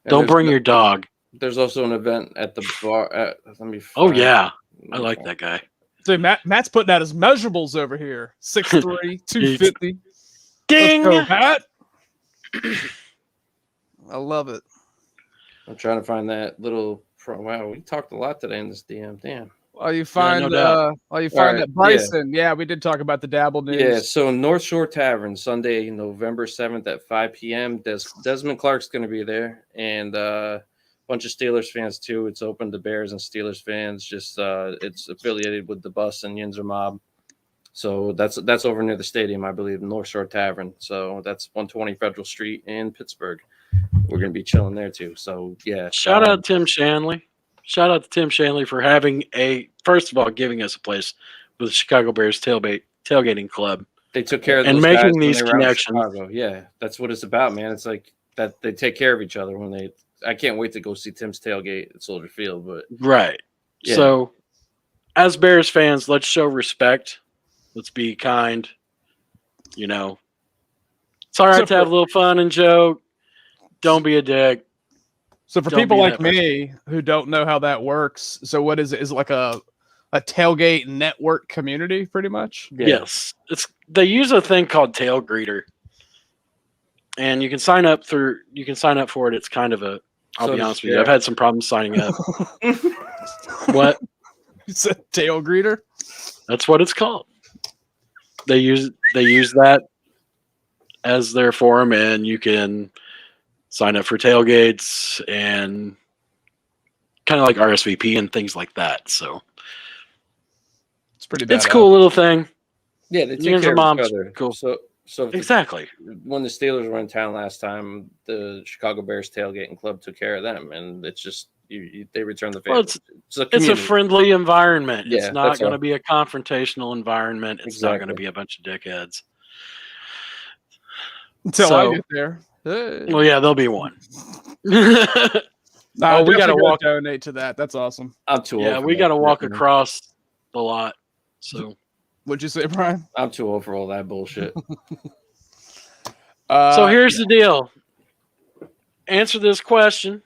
and Don't there's bring your dog. There's also an event at the bar. Let me. Oh find- yeah, let I me like find- that guy. Dude, Matt's putting out his measurables over here. 6'3", 250. Ding! Let's go, Matt. I love it. I'm trying to find that little. Wow, we talked a lot today in this DM. Damn. While you find, no doubt. that yeah. Bryson, yeah, we did talk about the dabble news. Yeah, so North Shore Tavern, Sunday, November 7th at 5 p.m. Desmond Clark's going to be there, and a bunch of Steelers fans too. It's open to Bears and Steelers fans. Just it's affiliated with the Bus and Yinzer Mob. So that's over near the stadium, I believe, North Shore Tavern. So that's 120 Federal Street in Pittsburgh. We're going to be chilling there too. So yeah. Shout out Tim Shanley. Shout out to Tim Shanley for having first of all, giving us a place with the Chicago Bears tailgating club. They took care of and those making guys when these they were out in connections. Chicago. Yeah, that's what it's about, man. It's like that they take care of each other when they. I can't wait to go see Tim's tailgate at Soldier Field. But Right. Yeah. So, as Bears fans, let's show respect. Let's be kind. It's all right So to have a little fun and joke. Don't be a dick. So for Don't people be like that person. me who don't know how that works, so what is it? Is it like a tailgate network community, pretty much? yeah. Yes, they use a thing called Tail Greeter, and you can sign up for it. It's kind of I'll So be does honest with you, Jared. I've had some problems signing up. What? You said tail greeter? That's what it's called. They use that as their forum, and you can sign up for tailgates and kind of like RSVP and things like that. So It's pretty bad. it's a cool little thing. Yeah, they take Yinzer care of Mom's each other. cool. So if Exactly. when the Steelers were in town last time, the Chicago Bears tailgating club took care of them, and it's just they return the favor. Well, it's It's a community. friendly environment. Yeah, It's not that's going to all. be a confrontational environment. It's not going to Exactly. be a bunch of dickheads. Until so- I get there. Hey. Well, yeah, there'll be one. Nah, Oh, we gotta definitely walk- donate to that. That's awesome. I'm too old. Yeah, for we that got to shit, walk man. across the lot. So What'd you say, Brian? I'm too old for all that bullshit. here's the deal. Answer this question.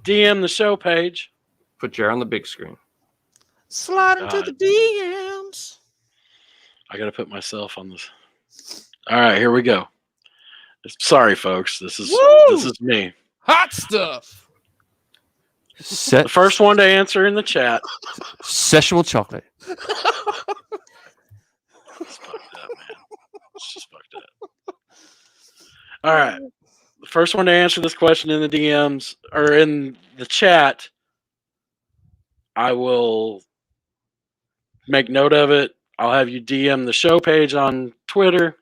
DM the show page. Put Jared on the big screen. slide into the DMs. I got to put myself on this. All right, here we go. Sorry, folks. This is me. Hot stuff. The first one to answer in the chat. Sexual chocolate. It's fucked up, man. It's just fucked up. All right. The first one to answer this question in the DMs or in the chat, I will make note of it. I'll have you DM the show page on Twitter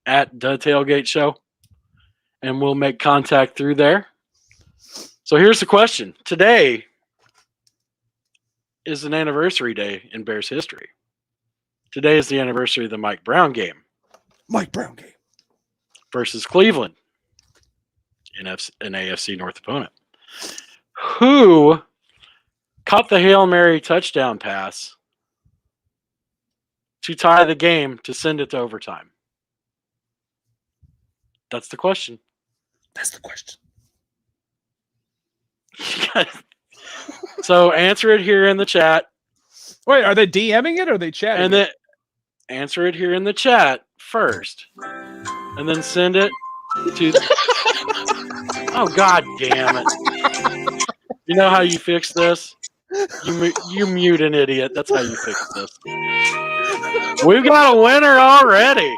at The Tailgate Show, and we'll make contact through there. So here's the question. Today is an anniversary day in Bears history. Today is the anniversary of the Mike Brown game. Mike Brown game. Versus Cleveland, an AFC North opponent. Who caught the Hail Mary touchdown pass to tie the game to send it to overtime? That's the question. That's the question. So answer it here in the chat. Wait, are they DMing it or are they chatting? And then answer it here in the chat first. And then send it to... Oh, God damn it. You know how you fix this? You mute an idiot. That's how you fix this. We've got a winner already.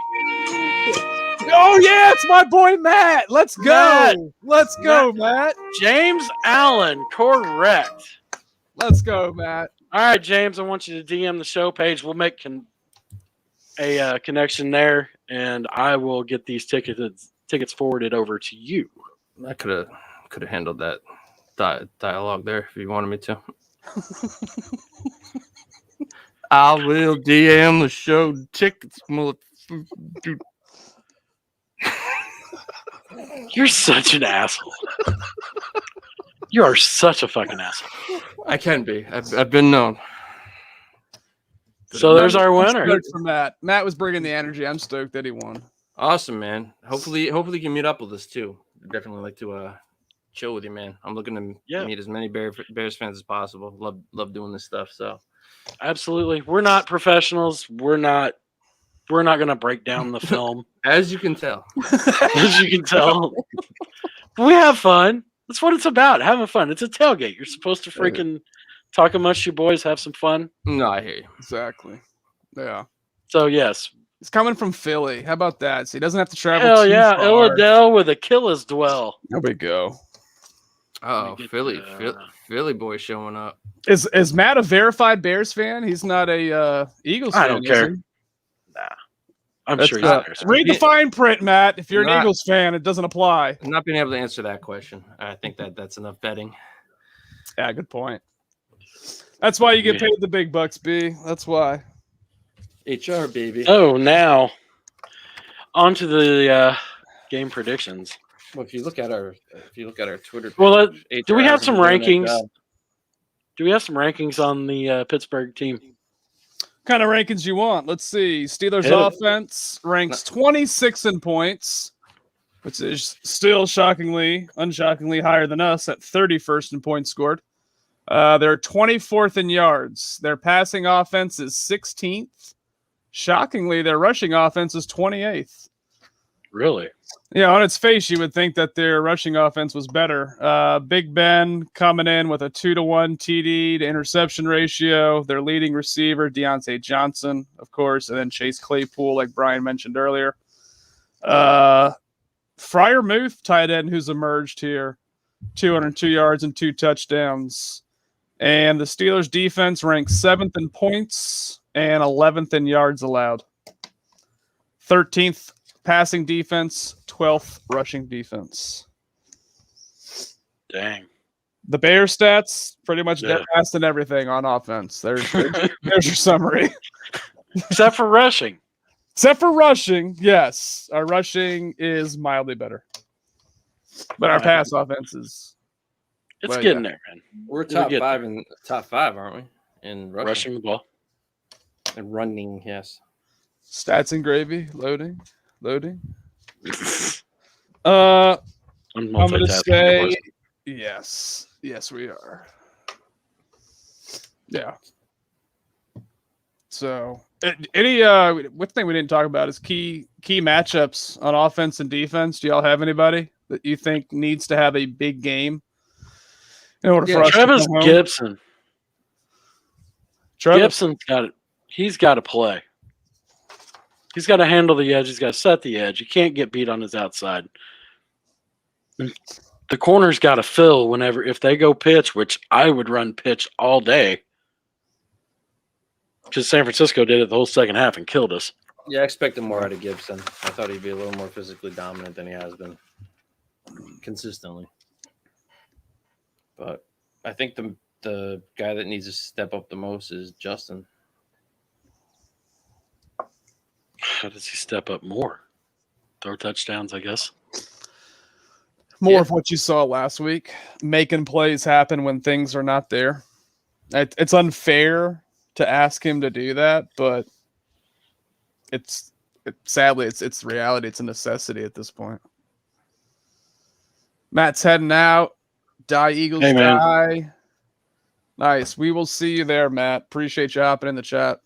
Oh, yeah, it's my boy Matt. Let's go. Matt. Let's go, Matt. James Allen, correct. Let's go, Matt. All right, James, I want you to DM the show page. We'll make a connection there, and I will get these tickets forwarded over to you. I could have handled that dialogue there if you wanted me to. I will DM the show tickets. Dude. You're such an asshole. You are such a fucking asshole. I can be. I've been known. So there's our winner. Stoked for Matt. Matt was bringing the energy. I'm stoked that he won. Awesome, man. Hopefully you can meet up with us too. I'd definitely like to chill with you, man. I'm looking to meet as many Bears fans as possible. Love doing this stuff. So absolutely, we're not professionals. We're not going to break down the film, as you can tell. As you can tell, we have fun. That's what it's about. Having fun. It's a tailgate. You're supposed to freaking talk amongst you boys, have some fun. No, I hear you. Exactly. Yeah. So yes, it's coming from Philly. How about that? So he doesn't have to travel. Hell too yeah, far. Illadelph with Achilles dwell. There we go. Oh, Philly boy showing up. Is Matt a verified Bears fan? He's not a Eagles fan. I don't care. Nah, I'm sure he's a Bears fan. Read the fine print, Matt. If you're an Eagles fan, it doesn't apply. Not being able to answer that question. I think that's enough betting. Yeah, good point. That's why you get paid the big bucks, B. That's why. HR baby. Oh, now on to the game predictions. Well, if you look at our Twitter page, well, do we have some rankings? Do we have some rankings on the Pittsburgh team? What kind of rankings you want? Let's see. Steelers offense ranks 26 in points, which is still unshockingly higher than us at 31st in points scored. They're 24th in yards. Their passing offense is 16th. Shockingly, their rushing offense is 28th. Really? Yeah, on its face, you would think that their rushing offense was better. Big Ben coming in with a 2-to-1 TD to interception ratio. Their leading receiver, Deontay Johnson, of course, and then Chase Claypool, like Brian mentioned earlier. Freiermuth, tight end, who's emerged here, 202 yards and 2 touchdowns. And the Steelers' defense ranks 7th in points and 11th in yards allowed. 13th passing defense, 12th rushing defense. Dang. The Bears stats, pretty much dead last in everything on offense. There's your summary. Except for rushing. Except for rushing, yes. Our rushing is mildly better. But our pass offense is... It's getting there, man. We're top 5, aren't we? In rushing the ball. And running, yes. Stats and gravy, loading. I'm going to say yes. Yes, we are. Yeah. So any one thing we didn't talk about is key matchups on offense and defense. Do y'all have anybody that you think needs to have a big game in order for us Travis to come home? Gibson. Travis? Gibson's got it. He's got to play. He's got to handle the edge. He's got to set the edge. He can't get beat on his outside. The corner's got to fill if they go pitch, which I would run pitch all day. Because San Francisco did it the whole second half and killed us. Yeah, I expected more out of Gibson. I thought he'd be a little more physically dominant than he has been consistently. But I think the guy that needs to step up the most is Justin. How does he step up more? Throw touchdowns, I guess. More of what you saw last week, making plays happen when things are not there. It's unfair to ask him to do that, but sadly it's reality. It's a necessity at this point. Matt's heading out. Die Eagles, Hey, man. die. Nice. We will see you there, Matt. Appreciate you hopping in the chat.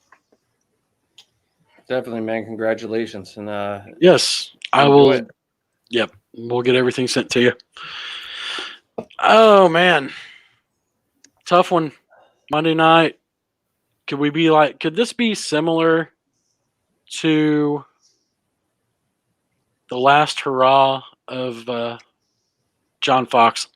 Definitely, man. Congratulations. And Yes, I enjoy will. it. Yep, we'll get everything sent to you. Oh, man. Tough one. Monday night. Could this be similar to the last hurrah of John Fox?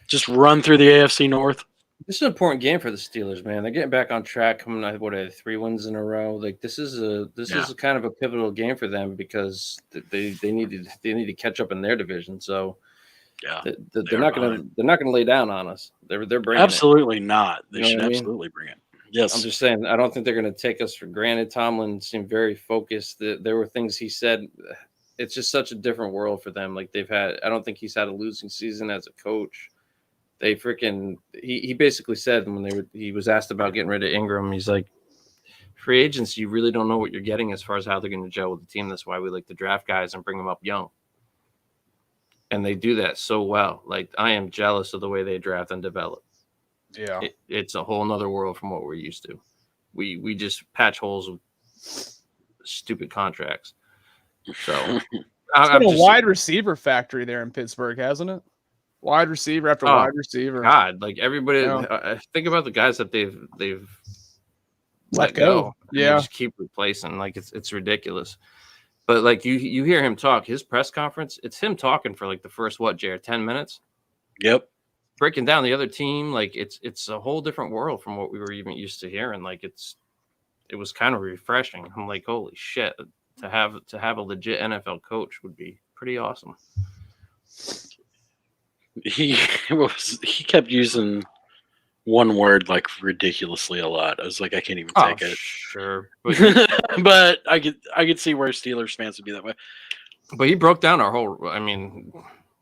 Just run through the AFC North. This is an important game for the Steelers, man. They're getting back on track, coming out with 3 wins in a row. Like this is kind of a pivotal game for them because they need to catch up in their division. So Yeah, they're not gonna lay down on us. They're bringing absolutely not. They You know should what I mean? absolutely bring it. Yes, I'm just saying, I don't think they're going to take us for granted. Tomlin seemed very focused. There were things he said. It's just such a different world for them. Like I don't think he's had a losing season as a coach. He basically said when he was asked about getting rid of Ingram, he's like, free agents, you really don't know what you're getting as far as how they're going to gel with the team. That's why we like to draft guys and bring them up young. And they do that so well. Like I am jealous of the way they draft and develop. Yeah. It's a whole nother world from what we're used to. We just patch holes with stupid contracts. So It's been a wide receiver factory there in Pittsburgh, hasn't it? Wide receiver after wide receiver. God, like everybody, think about the guys that they've let go. Yeah, just keep replacing. Like it's ridiculous. But like you hear him talk, his press conference, it's him talking for like the first 10 minutes. Yep. Breaking down the other team, like it's a whole different world from what we were even used to hearing. Like it was kind of refreshing. I'm like, holy shit, to have a legit NFL coach would be pretty awesome. He kept using one word like ridiculously a lot. I was like, I can't even take it. Sure, but I could see where Steelers fans would be that way. But he broke down our whole. I mean,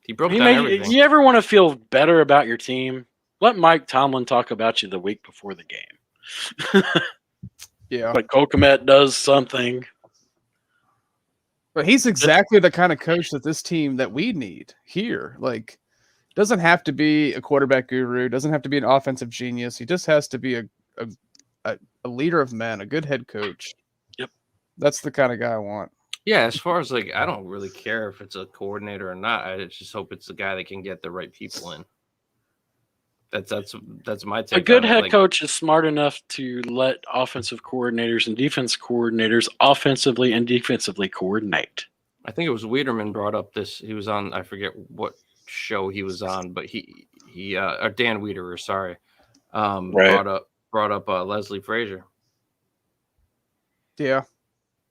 he broke down everything. You ever want to feel better about your team? Let Mike Tomlin talk about you the week before the game. Yeah, like Cole Kmet does something. But he's exactly the kind of coach that we need here. Like, doesn't have to be a quarterback guru, doesn't have to be an offensive genius. He just has to be a leader of men, a good head coach. Yep. That's the kind of guy I want. Yeah, as far as like, I don't really care if it's a coordinator or not. I just hope it's the guy that can get the right people in. That's my take. A good head coach is smart enough to let offensive coordinators and defense coordinators offensively and defensively coordinate. I think it was Wiederman brought up this. He was on, I forget what show he was on, but he or Dan Wiederer, sorry, Right. brought up Leslie Frazier. Yeah,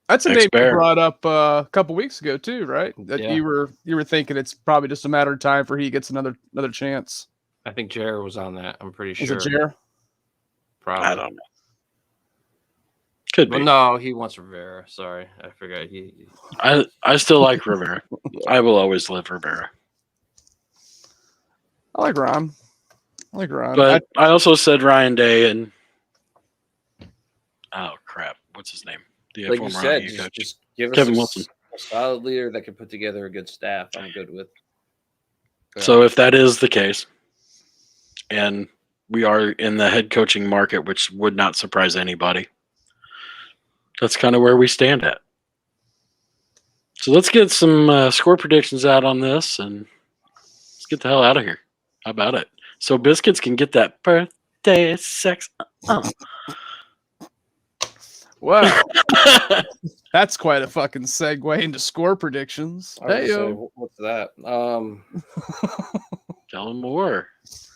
that's a name you brought up a couple weeks ago too, right? That you were thinking it's probably just a matter of time for he gets another chance. I think Jer was on that. I'm pretty sure. Was it Jer? Probably. I don't know. Could be. Well, no, he wants Rivera. Sorry, I forgot. I still like Rivera. I will always love Rivera. I like Ron. But I also said Ryan Day and oh crap, what's his name? The like you said, just give us Kevin Wilson, a solid leader that can put together a good staff. I'm good with. So if that is the case, and we are in the head coaching market, which would not surprise anybody. That's kind of where we stand at. So let's get some score predictions out on this, and let's get the hell out of here. How about it? So Biscuits can get that birthday sex. Wow, that's quite a fucking segue into score predictions. I was gonna say, Hey-o. what's that? Tell them more.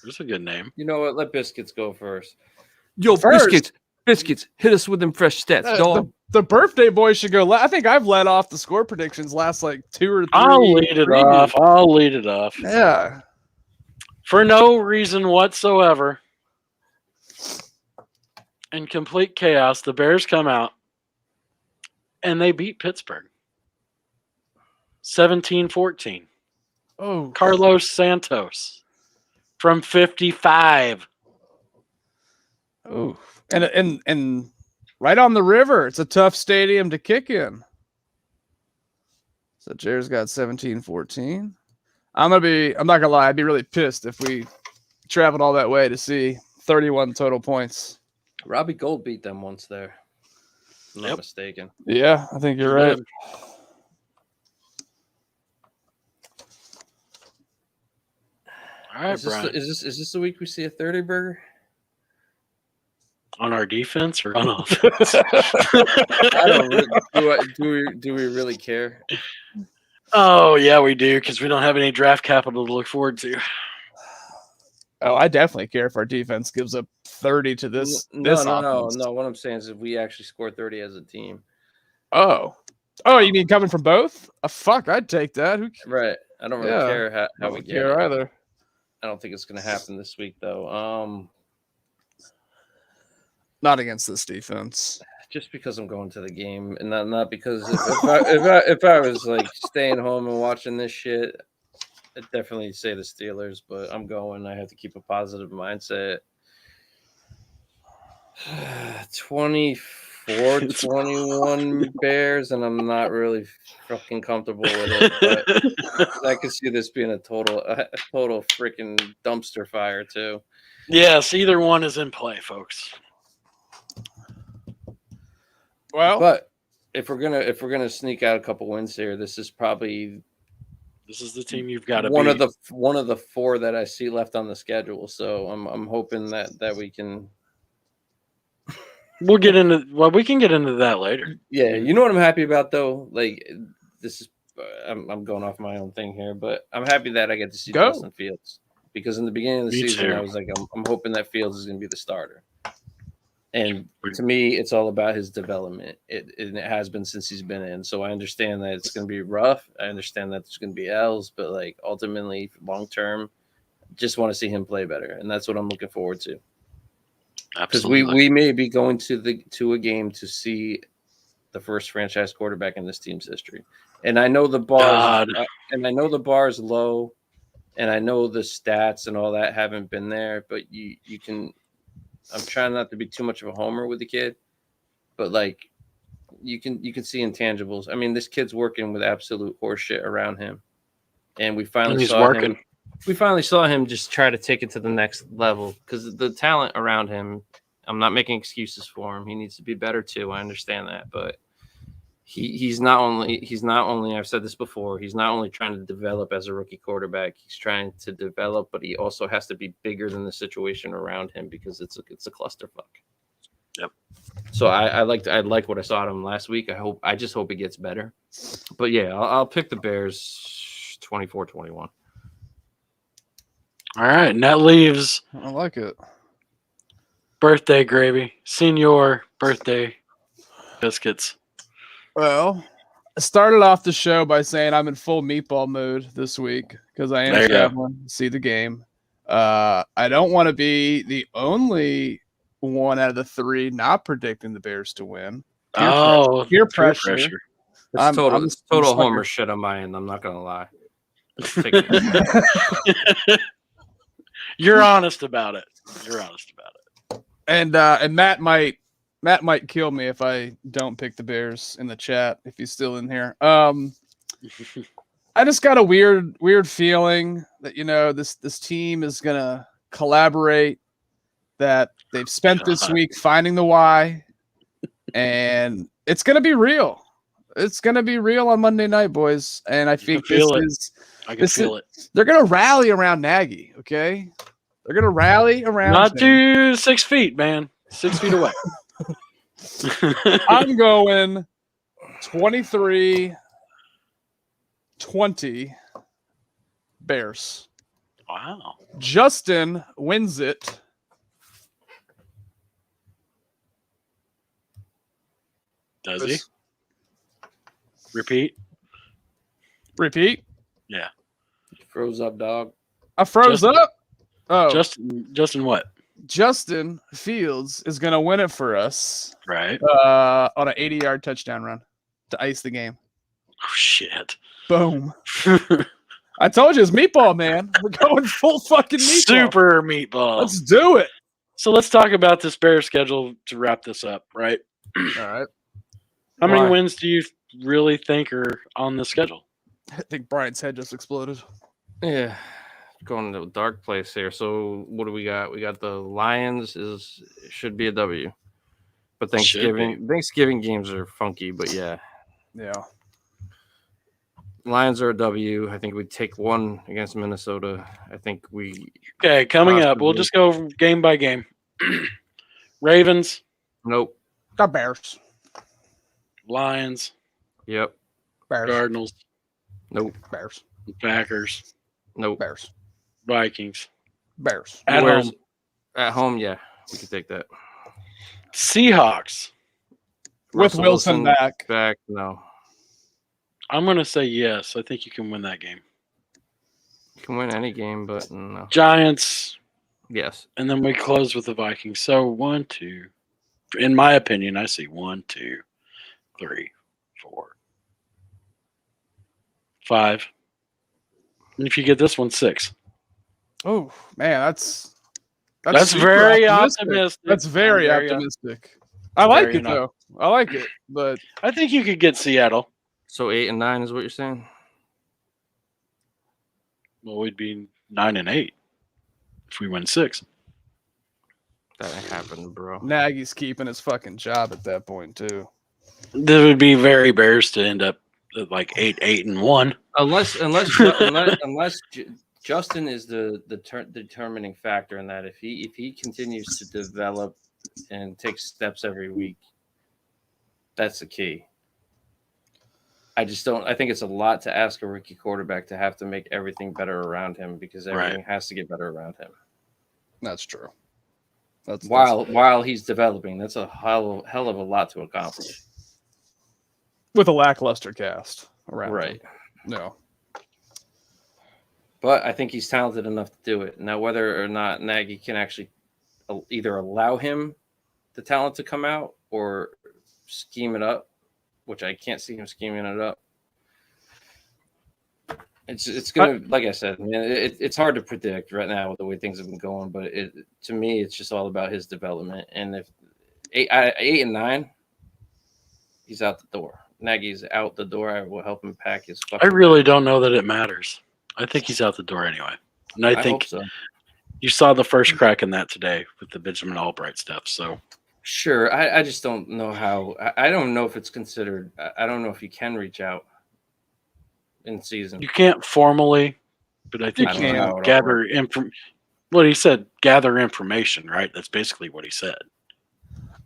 There's a good name. You know what? Let Biscuits go first. Yo, First. Biscuits, hit us with them fresh stats, dog. The birthday boy should go. I think I've led off the score predictions last like 2 or 3. I'll lead it previews. off. I'll lead it off. Yeah. For no reason whatsoever, in complete chaos, the Bears come out and they beat Pittsburgh 17-14. Oh, Carlos Santos from 55. oh, and right on the river. It's a tough stadium to kick in. So Jared's got 17-14. I'm not gonna lie, I'd be really pissed if we traveled all that way to see 31 total points. Robbie Gold beat them once there. If I'm not Yep. mistaken. Yeah, I think you're right. All right, Is this, Brian. is this the week we see a 30 burger? On our defense or on offense? I don't really, do we really care? Oh, yeah, we do, because we don't have any draft capital to look forward to. Oh, I definitely care if our defense gives up 30 to this. No. Offense. What I'm saying is if we actually score 30 as a team. Oh, you mean coming from both? Fuck, I'd take that. Who Right. I don't really Yeah. care I how we don't get care it. either? I don't think it's going to happen this week, though. Not against this defense. Just because I'm going to the game, and not because if I was like staying home and watching this shit, I'd definitely say the Steelers. But I'm going. I have to keep a positive mindset. 24-21 Bears, and I'm not really fucking comfortable with it. But I could see this being a total freaking dumpster fire too. Yes, either one is in play, folks. Well, But if we're gonna sneak out a couple wins here, this is probably This is the team you've got to one beat. of the 4 that I see left on the schedule. So I'm hoping that we can. We can get into that later. Yeah, you know what I'm happy about though. Like this is, I'm going off my own thing here, but I'm happy that I get to see Go. Justin Fields because in the beginning of the Me season too. I was like, I'm hoping that Fields is going to be the starter. And to me, it's all about his development. It has been since he's been in. So I understand that it's going to be rough. I understand that there's going to be L's, but like ultimately, long term, just want to see him play better, and that's what I'm looking forward to. Because we may be going to a game to see the first franchise quarterback in this team's history, and I know the bar is low, and I know the stats and all that haven't been there, but you can. I'm trying not to be too much of a homer with the kid, but like you can see intangibles. I mean, this kid's working with absolute horseshit around him, and we finally saw him just try to take it to the next level because the talent around him. I'm not making excuses for him. He needs to be better too. I understand that, but he's not only. I've said this before. He's not only trying to develop as a rookie quarterback. He's trying to develop, but he also has to be bigger than the situation around him because it's a clusterfuck. Yep. So I like what I saw of him last week. I just hope it gets better. But yeah, I'll pick the Bears 24-21. All right, and that leaves I like it. birthday gravy, senior birthday biscuits. Well, I started off the show by saying I'm in full meatball mood this week because I There am you go. traveling to see the game. I don't want to be the only one out of the 3 not predicting the Bears to win. Peer pressure. It's I'm total sucker. homer shit on my end. I'm not gonna lie. You're honest about it. And Matt might kill me if I don't pick the Bears in the chat if he's still in here. I just got a weird feeling that this team is gonna collaborate that they've spent this week finding the why, and it's going to be real. It's going to be real on Monday night, boys. And I think I can feel it. They're going to rally around Nagy, okay? They're going to rally around Not him. to 6 feet, man. 6 feet away. I'm going 23-20 Bears. Wow. Justin wins it. Does he? Repeat. Yeah. Froze up, dog. I froze up. Oh, Justin what? Justin Fields is going to win it for us Right. on an 80-yard touchdown run to ice the game. Oh, shit. Boom. I told you it's meatball, man. We're going full fucking meatball. Super meatball. Let's do it. So let's talk about this Bears schedule to wrap this up, right? All right. How many Why? wins do you really think are on the schedule? I think Brian's head just exploded. Yeah, going to a dark place here. So what do we got? We got the Lions should be a W, but Thanksgiving games are funky. But yeah, Lions are a W. I think we take one against Minnesota. I think we. Okay, coming up, we'll just go game by game. Ravens. Nope. The Bears. Lions. Yep. Bears. Cardinals. Nope. Bears. Packers. Nope. Bears. Vikings. Bears. At home. At home, yeah, we could take that. Seahawks. With Wilson back. Back, no. I'm going to say yes. I think you can win that game. You can win any game, but no. Giants. Yes. And then we close with the Vikings. So 1, 2. In my opinion, I see 1, 2, 3, 4, 5. And if you get this one, 6. Oh man, that's That's super very optimistic. That's very optimistic. I like it though. I like it, but I think you could get Seattle. So 8 and 9 is what you're saying? Well, we'd be 9 and 8 if we win 6. That ain't happening, bro. Nagy's keeping his fucking job at that point too. That would be very Bears to end up at like 8 and 1. Unless Justin is the determining factor in that. If he continues to develop and take steps every week, that's the key. I think it's a lot to ask a rookie quarterback to have to make everything better around him because everything has to get better around him. That's true. While he's developing, that's a hell of a lot to accomplish. With a lackluster cast around. Right. Him. No. But I think he's talented enough to do it. Now, whether or not Nagy can actually either allow him the talent to come out or scheme it up, which I can't see him scheming it up. It's gonna, like I said, man, it's hard to predict right now with the way things have been going. But to me, it's just all about his development. And if 8 and 9, he's out the door. Nagy's out the door. I will help him pack his. I really don't know that it matters. I think he's out the door anyway. And I think hope so. You saw the first crack in that today with the Benjamin Albright stuff. So sure, I just don't know how. I don't know if it's considered. I don't know if you can reach out in season. You can't formally, but I think you can gather information. Well, he said gather information, right? That's basically what he said.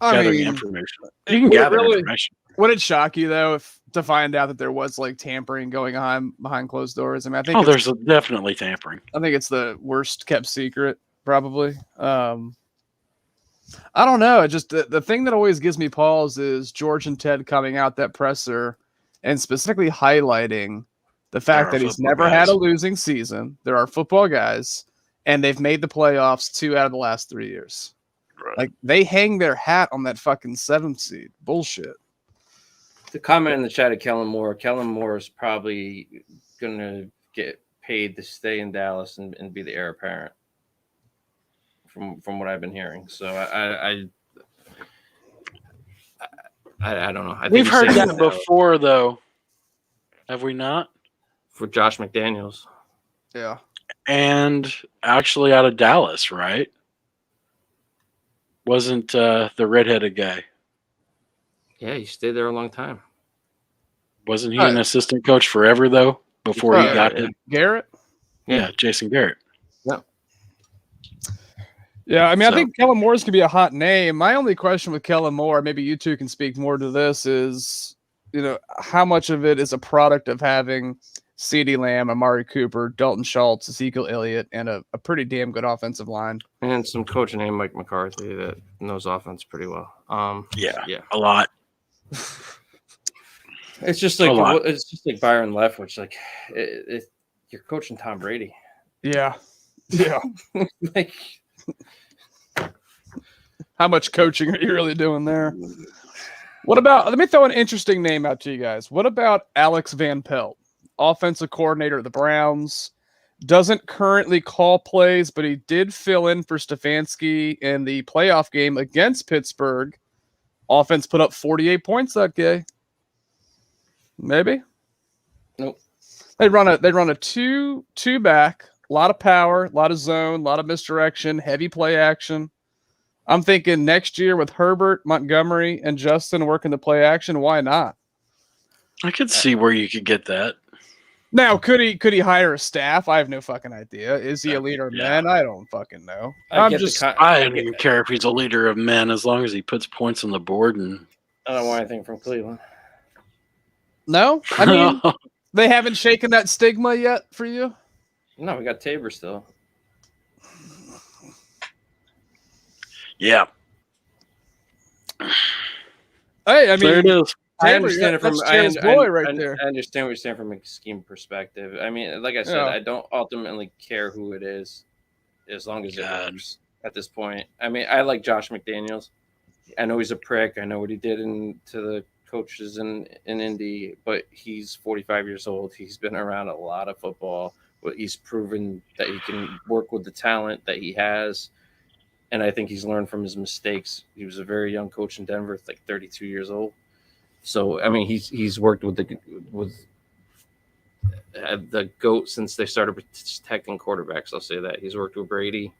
Gathering information. You can gather information. Would it shock you though to find out that there was like tampering going on behind closed doors? I mean, I think there's definitely tampering. I think it's the worst kept secret, probably. I don't know. Just the thing that always gives me pause is George and Ted coming out that presser and specifically highlighting the fact that he's never had a losing season. There are football guys, and they've made the playoffs 2 out of the last 3 years. Right. Like they hang their hat on that fucking 7th seed. Bullshit. The comment in the chat of Kellen Moore. Kellen Moore is probably going to get paid to stay in Dallas and be the heir apparent. From what I've been hearing, so I don't know. We've heard that before, though, have we not? For Josh McDaniels, yeah, and actually out of Dallas, right? Wasn't the redheaded guy? Yeah, he stayed there a long time. Wasn't he an assistant coach forever though? Before he got it? Garrett. Yeah, Jason Garrett. Yeah. Yeah, I mean, I So- think Kellen Moore's gonna be a hot name. My only question with Kellen Moore, maybe you two can speak more to this, is how much of it is a product of having CeeDee Lamb, Amari Cooper, Dalton Schultz, Ezekiel Elliott, and a pretty damn good offensive line. And some coach named Mike McCarthy that knows offense pretty well. Yeah, yeah. a lot. It's just like Byron Leftwich. Like you're coaching Tom Brady. Yeah, yeah. Like, how much coaching are you really doing there? What about? Let me throw an interesting name out to you guys. What about Alex Van Pelt, offensive coordinator of the Browns? Doesn't currently call plays, but he did fill in for Stefanski in the playoff game against Pittsburgh. Offense put up 48 points that day. Maybe. Nope. They run a two back, a lot of power, a lot of zone, a lot of misdirection, heavy play action. I'm thinking next year with Herbert, Montgomery, and Justin working the play action. Why not? I could see where you could get that. Now, could he hire a staff? I have no fucking idea. Is he a leader of men? I don't fucking know. I don't even care if he's a leader of men as long as he puts points on the board. And I don't want anything from Cleveland. No, I mean they haven't shaken that stigma yet for you. No, we got Tabor still. Yeah. Hey, I mean, there it is. I understand it from Jay's boy right there. I understand what you're saying from a scheme perspective. I mean, like I said, I don't ultimately care who it is, as long as it works. At this point, I mean, I like Josh McDaniels. I know he's a prick. I know what he did to the coaches in Indy, but he's 45 years old. He's been around a lot of football. But he's proven that he can work with the talent that he has. And I think he's learned from his mistakes. He was a very young coach in Denver, like 32 years old. So I mean, he's worked with the GOAT since they started protecting quarterbacks. I'll say that he's worked with Brady.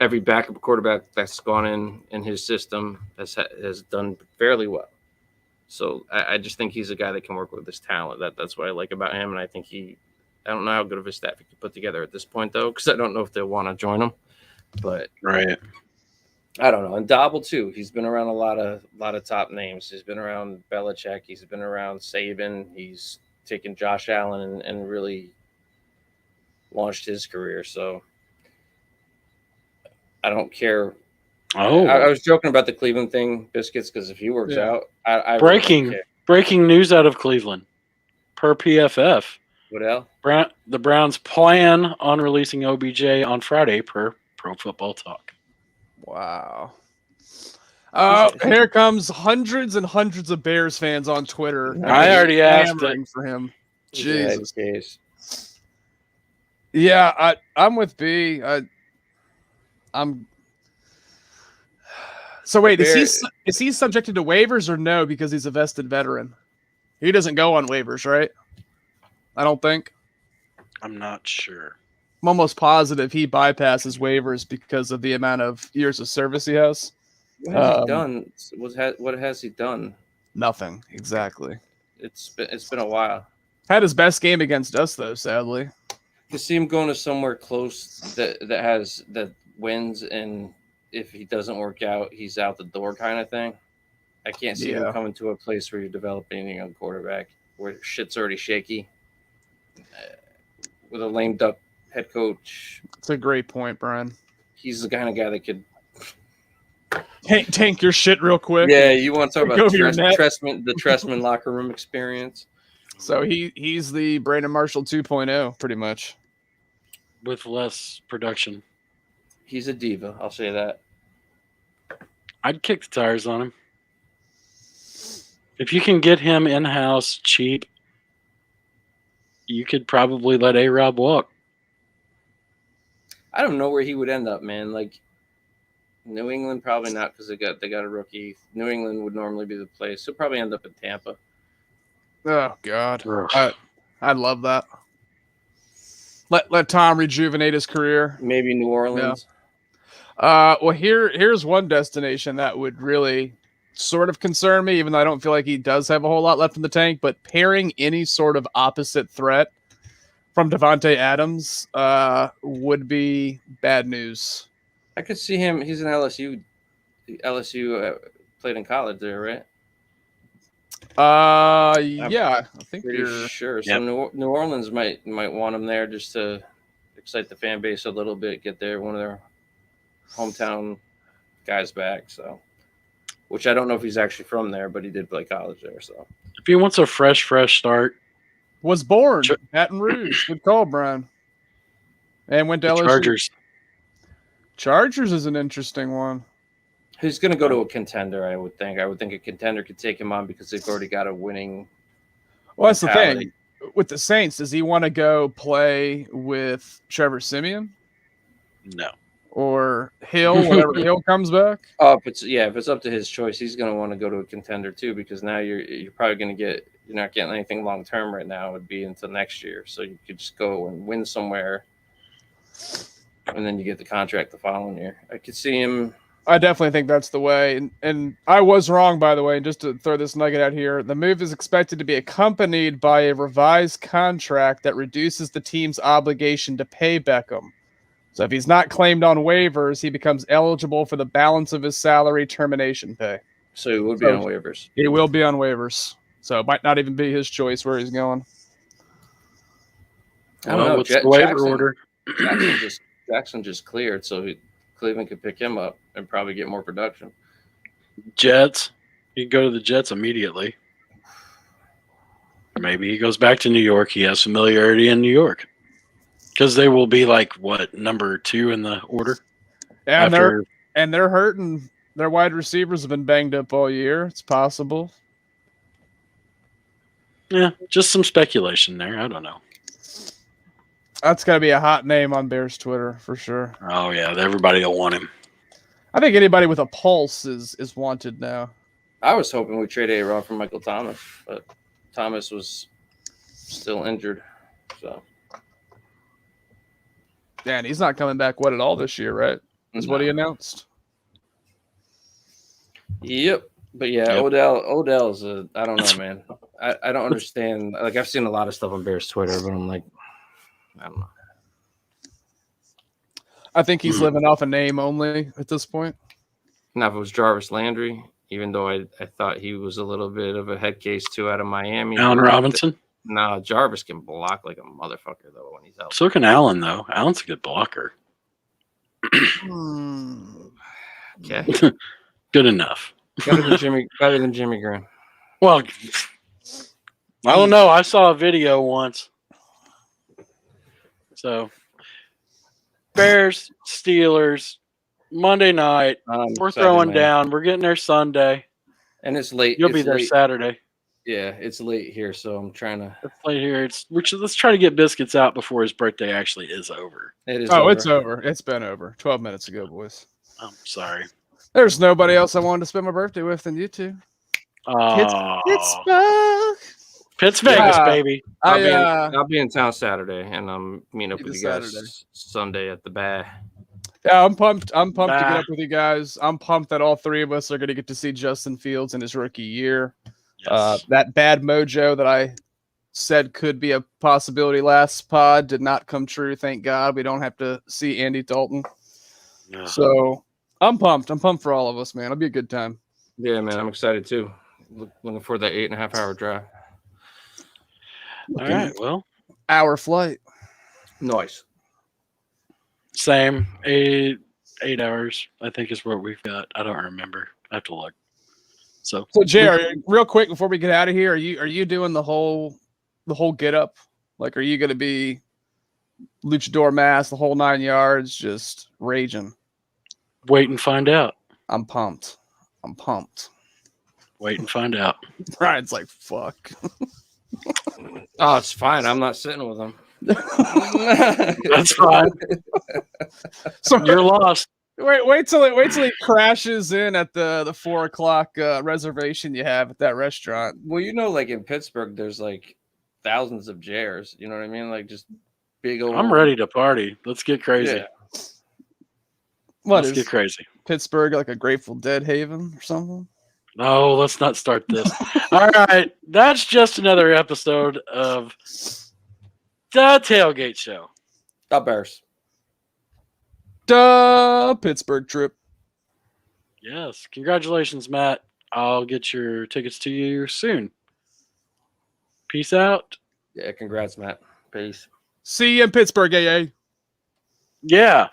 Every backup quarterback that's gone in his system has done fairly well. So I just think he's a guy that can work with this talent. That's what I like about him, and I think I don't know how good of a staff he can put together at this point, though, because I don't know if they'll want to join him. But right, I don't know. And Dobble too. He's been around a lot of top names. He's been around Belichick. He's been around Saban. He's taken Josh Allen and really launched his career. So I don't care. Oh, I was joking about the Cleveland thing, Biscuits, because if he works out, I breaking really don't care. Breaking news out of Cleveland, per PFF. What else? The Browns plan on releasing OBJ on Friday, per Pro Football Talk. Wow. Here comes hundreds and hundreds of Bears fans on Twitter. I already asked it for him. Jesus. Yeah, I'm with B. I'm. So wait, is he subjected to waivers or no? Because he's a vested veteran. He doesn't go on waivers, right? I don't think. I'm not sure. I'm almost positive he bypasses waivers because of the amount of years of service he has. What has he done? What has he done? Nothing, exactly. It's been a while. Had his best game against us, though, sadly. To see him going to somewhere close that wins, and if he doesn't work out, he's out the door kind of thing. I can't see him coming to a place where you're developing a young quarterback where shit's already shaky with a lame duck head coach. It's a great point, Brian. He's the kind of guy that could tank your shit real quick. Yeah, you want to talk about the Trestman locker room experience. So he's the Brandon Marshall 2.0, pretty much. With less production. He's a diva, I'll say that. I'd kick the tires on him. If you can get him in-house cheap, you could probably let A-Rob walk. I don't know where he would end up, man. Like New England, probably not, because they got a rookie. New England would normally be the place. He'll probably end up in Tampa. Oh God, I love that. Let Tom rejuvenate his career. Maybe New Orleans. Well, here's one destination that would really sort of concern me, even though I don't feel like he does have a whole lot left in the tank. But pairing any sort of opposite threat from Devontae Adams would be bad news. I could see him. He's an LSU. LSU played in college there, right? Yeah, I think Pretty you're. sure. So New Orleans might want him there just to excite the fan base a little bit, get one of their hometown guys back. So, which I don't know if he's actually from there, but he did play college there. So, if he wants a fresh start, Was born Baton Rouge. Good call, Brian. And went to LSU. Chargers. Chargers is an interesting one. he's going to go to a contender. I would think. A contender could take him on because they've already got a winning. Well, that's the mentality. thing. With the Saints, does he want to go play with Trevor Siemian No. or Hill, whenever Hill comes back? Oh, if it's up to his choice, he's going to want to go to a contender too, because now you're probably going to you're not getting anything long term right now. It would be until next year, so you could just go and win somewhere, and then you get the contract the following year. I could see him. I definitely think that's the way. And I was wrong, by the way. And just to throw this nugget out here, the move is expected to be accompanied by a revised contract that reduces the team's obligation to pay Beckham. So if he's not claimed on waivers, he becomes eligible for the balance of his salary termination pay. So he would be on waivers. He will be on waivers. So it might not even be his choice where he's going. I don't know. What's the waiver order? Jackson just cleared, so Cleveland could pick him up and probably get more production. Jets. He can go to the Jets immediately. Maybe he goes back to New York. He has familiarity in New York. Because they will be like, number 2 in the order? And they're hurting. Their wide receivers have been banged up all year. It's possible. Yeah, just some speculation there. I don't know. That's got to be a hot name on Bears Twitter for sure. Oh, yeah. Everybody will want him. I think anybody with a pulse is wanted now. I was hoping we trade A-Rod for Michael Thomas, but Thomas was still injured. So. Yeah, and he's not coming back at all this year, right? Is what he announced. Yep. But yeah, yep. Odell's I don't know, man. I don't understand. Like, I've seen a lot of stuff on Bears Twitter, but I'm like, I don't know. I think he's living off a name only at this point. Now, if it was Jarvis Landry, even though I thought he was a little bit of a head case too out of Miami. Allen Robinson? No, Jarvis can block like a motherfucker, though, when he's out. So can Allen, though. Allen's a good blocker. Okay. Good enough. Better than Jimmy Graham. Well, I don't know. I saw a video once. So, Bears, Steelers, Monday night. We're throwing down. We're getting there Sunday. And it's late. You'll be there Saturday. Yeah, it's late here, so I'm trying to. It's late here. Let's try to get biscuits out before his birthday actually is over. It is. It's over. It's been over 12 minutes ago, boys. I'm sorry. There's nobody else I wanted to spend my birthday with than you two. Pitts Vegas, baby. I'll be in town Saturday, and I'm meeting up with you guys Sunday at the Bay. Yeah, I'm pumped. I'm pumped to get up with you guys. I'm pumped that all three of us are going to get to see Justin Fields in his rookie year. Yes. That bad mojo that I said could be a possibility last pod did not come true. Thank God. We don't have to see Andy Dalton. Yeah. So I'm pumped. I'm pumped for all of us, man. It'll be a good time. Yeah, man. I'm excited too. Looking for that 8.5 hour drive. All right. Well, hour flight. Nice. Same. 8 hours, I think, is what we've got. I don't remember. I have to look. So Jay, real quick before we get out of here, are you doing the whole get up? Like, are you going to be luchador mask, the whole 9 yards, just raging? Wait and find out. I'm pumped. Wait and find out. Brian's like, fuck. Oh, it's fine. I'm not sitting with him. That's fine. So you're lost. Wait till he crashes in at the 4 o'clock reservation you have at that restaurant. Well, like in Pittsburgh, there's like thousands of chairs. You know what I mean? Like just big old. I'm ready to party. Let's get crazy. Yeah. What Let's is get crazy. Pittsburgh like a Grateful Dead haven or something? No, let's not start this. All right. That's just another episode of The Tailgate Show. The Bears. Duh, Pittsburgh trip. Yes. Congratulations, Matt. I'll get your tickets to you soon. Peace out. Yeah, congrats, Matt. Peace. See you in Pittsburgh, AA. Yeah.